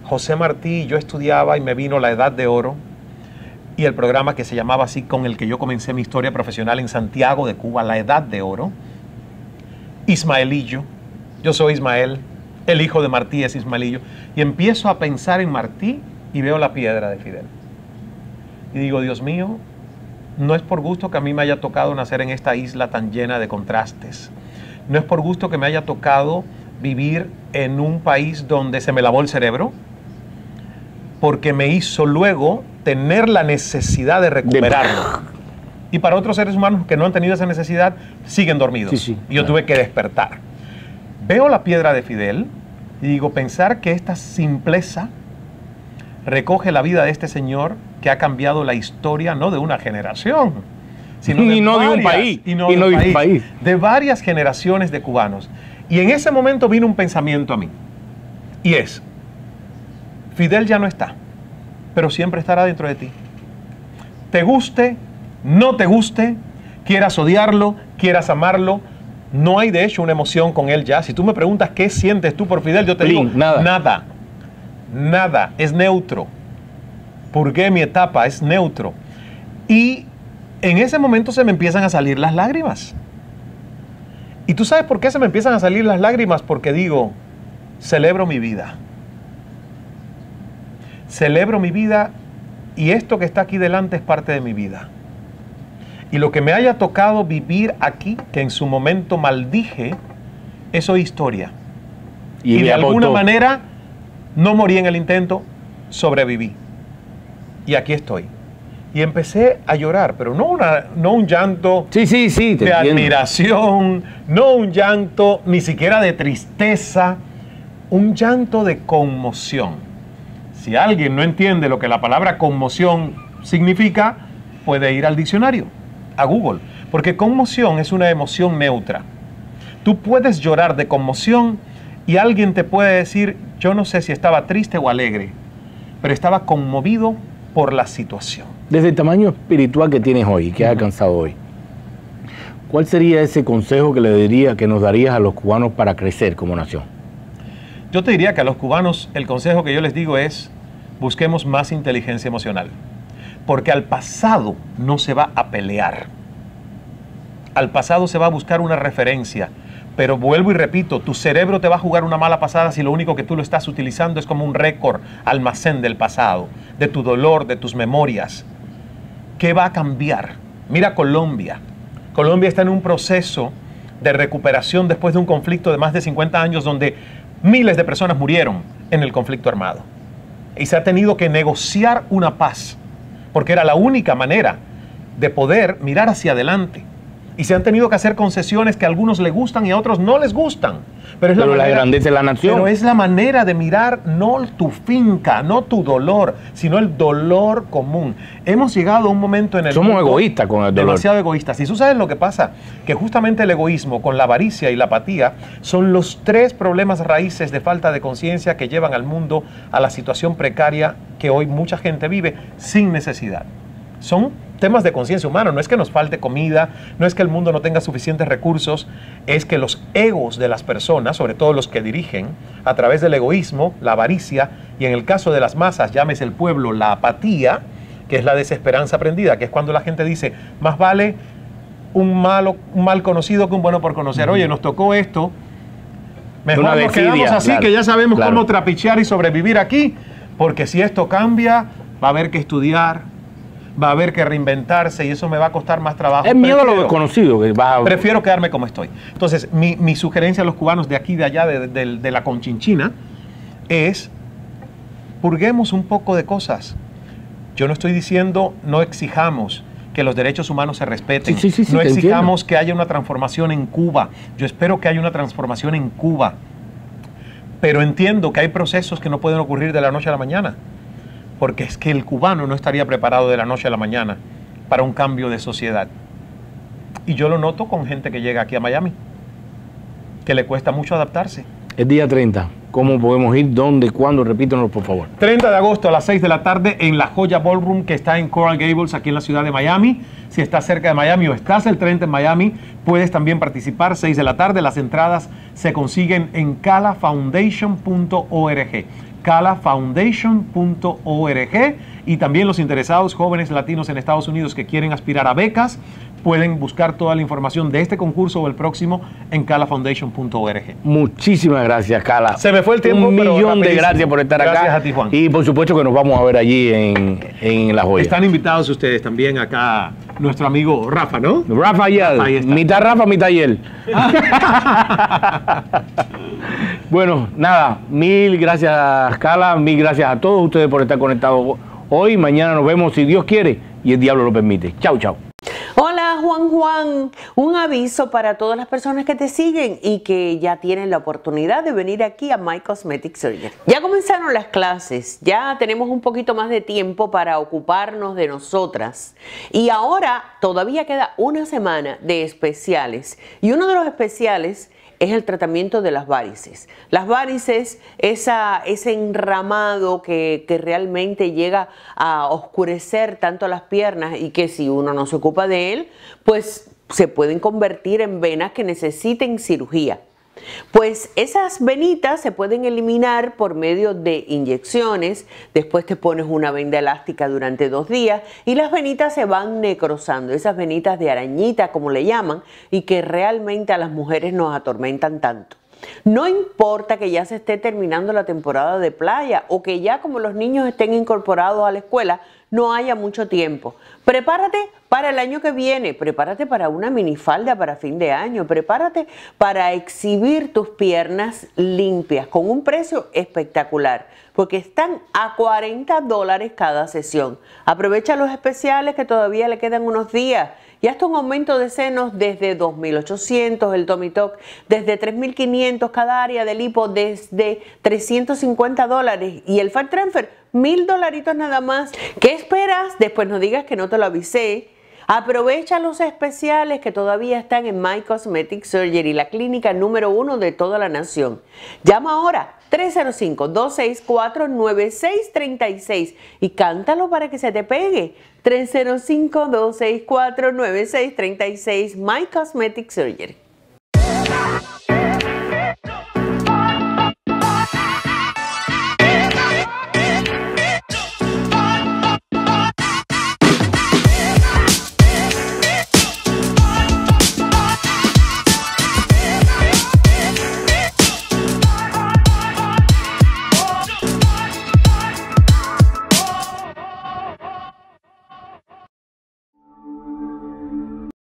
José Martí, yo estudiaba y me vino La Edad de Oro y el programa que se llamaba así, con el que yo comencé mi historia profesional en Santiago de Cuba, La Edad de Oro. Ismaelillo, yo soy Ismael, el hijo de Martí es Ismaelillo, y empiezo a pensar en Martí y veo la piedra de Fidel. Y digo, Dios mío, no es por gusto que a mí me haya tocado nacer en esta isla tan llena de contrastes. No es por gusto que me haya tocado vivir en un país donde se me lavó el cerebro, porque me hizo luego tener la necesidad de recuperarlo. Y para otros seres humanos que no han tenido esa necesidad, siguen dormidos. Y yo tuve que despertar. Veo la piedra de Fidel y digo, pensar que esta simpleza recoge la vida de este señor que ha cambiado la historia, no de una generación, sino de un país. De varias generaciones de cubanos. Y en ese momento vino un pensamiento a mí. Y es, Fidel ya no está, pero siempre estará dentro de ti. Te guste, no te guste, quieras odiarlo, quieras amarlo, no hay de hecho una emoción con él ya. Si tú me preguntas qué sientes tú por Fidel, yo te digo, nada. Nada, es neutro. Purgué mi etapa, es neutro. Y en ese momento se me empiezan a salir las lágrimas. ¿Y tú sabes por qué se me empiezan a salir las lágrimas? Porque digo, celebro mi vida. Celebro mi vida y esto que está aquí delante es parte de mi vida. Y lo que me haya tocado vivir aquí, que en su momento maldije, eso es historia. Y de alguna manera no morí en el intento, sobreviví. Y aquí estoy. Y empecé a llorar, pero no un llanto de admiración, no un llanto ni siquiera de tristeza, un llanto de conmoción. Si alguien no entiende lo que la palabra conmoción significa, puede ir al diccionario, a Google, porque conmoción es una emoción neutra. Tú puedes llorar de conmoción y alguien te puede decir, yo no sé si estaba triste o alegre, pero estaba conmovido por la situación. Desde el tamaño espiritual que tienes hoy, que has alcanzado hoy, ¿cuál sería ese consejo que nos darías a los cubanos para crecer como nación? Yo te diría que a los cubanos el consejo que yo les digo es, busquemos más inteligencia emocional, porque al pasado no se va a pelear. Al pasado se va a buscar una referencia, pero vuelvo y repito, tu cerebro te va a jugar una mala pasada si lo único que tú lo estás utilizando es como un récord, almacén del pasado, de tu dolor, de tus memorias. ¿Qué va a cambiar? Mira Colombia. Colombia está en un proceso de recuperación después de un conflicto de más de 50 años donde miles de personas murieron en el conflicto armado. Y se ha tenido que negociar una paz, porque era la única manera de poder mirar hacia adelante. Y se han tenido que hacer concesiones que a algunos les gustan y a otros no les gustan. Pero la grandeza de la nación. Pero es la manera de mirar no tu finca, no tu dolor, sino el dolor común. Hemos llegado a un momento en el Somos egoístas con el dolor. Demasiado egoístas. Y tú sabes lo que pasa, que justamente el egoísmo con la avaricia y la apatía son los tres problemas raíces de falta de conciencia que llevan al mundo a la situación precaria que hoy mucha gente vive sin necesidad. Son temas de conciencia humana. No es que nos falte comida, no es que el mundo no tenga suficientes recursos, es que los egos de las personas, sobre todo los que dirigen, a través del egoísmo, la avaricia, y en el caso de las masas, llámese el pueblo, la apatía, que es la desesperanza aprendida, que es cuando la gente dice, más vale un mal conocido que un bueno por conocer. Oye, nos tocó esto, mejor nos quedamos así, claro, que ya sabemos cómo trapichear y sobrevivir aquí, porque si esto cambia, va a haber que estudiar, va a haber que reinventarse y eso me va a costar más trabajo. Es miedo a lo desconocido. Prefiero quedarme como estoy. Entonces, mi sugerencia a los cubanos de aquí y de allá, de la Conchinchina, es purguemos un poco de cosas. Yo no estoy diciendo no exijamos que los derechos humanos se respeten. No exijamos que haya una transformación en Cuba. Yo espero que haya una transformación en Cuba. Pero entiendo que hay procesos que no pueden ocurrir de la noche a la mañana. Porque es que el cubano no estaría preparado de la noche a la mañana para un cambio de sociedad. Y yo lo noto con gente que llega aquí a Miami, que le cuesta mucho adaptarse. El día 30, ¿cómo podemos ir? ¿Dónde? ¿Cuándo? Repítanos, por favor. 30 de agosto a las 6 de la tarde en La Joya Ballroom, que está en Coral Gables, aquí en la ciudad de Miami. Si estás cerca de Miami o estás el 30 en Miami, puedes también participar, 6 de la tarde. Las entradas se consiguen en calafoundation.org. calafoundation.org, y también los interesados jóvenes latinos en Estados Unidos que quieren aspirar a becas pueden buscar toda la información de este concurso o el próximo en calafoundation.org. Muchísimas gracias, Cala. Se me fue el tiempo. Un millón de gracias por estar acá. Gracias a ti, Juan. Y por supuesto que nos vamos a ver allí en La Joya. Están invitados ustedes también acá, nuestro amigo Rafa, ¿no? Rafael, mitad Rafa, mitad Yel. Bueno, nada, mil gracias, Cala, mil gracias a todos ustedes por estar conectados hoy. Mañana nos vemos, si Dios quiere y el diablo lo permite. Chau, chau. Hola Juan, un aviso para todas las personas que te siguen y que ya tienen la oportunidad de venir aquí a My Cosmetic Surgery. Ya comenzaron las clases, ya tenemos un poquito más de tiempo para ocuparnos de nosotras y ahora todavía queda una semana de especiales y uno de los especiales es el tratamiento de las varices. Las varices, ese enramado que realmente llega a oscurecer tanto las piernas y que si uno no se ocupa de él, pues se pueden convertir en venas que necesiten cirugía. Pues esas venitas se pueden eliminar por medio de inyecciones, después te pones una venda elástica durante 2 días y las venitas se van necrosando, esas venitas de arañita como le llaman y que realmente a las mujeres nos atormentan tanto. No importa que ya se esté terminando la temporada de playa o que ya como los niños estén incorporados a la escuela, no haya mucho tiempo. Prepárate para el año que viene, prepárate para una minifalda para fin de año, prepárate para exhibir tus piernas limpias con un precio espectacular, porque están a $40 cada sesión. Aprovecha los especiales que todavía le quedan unos días. Y hasta un aumento de senos desde $2,800, el Tummy Tuck desde $3,500, cada área de lipo desde $350 y el Fat Transfer $1,000 nada más. ¿Qué esperas? Después no digas que no te lo avisé. Aprovecha los especiales que todavía están en My Cosmetic Surgery, la clínica número 1 de toda la nación. Llama ahora 305-264-9636 y cántalo para que se te pegue. 305-264-9636, My Cosmetic Surgery.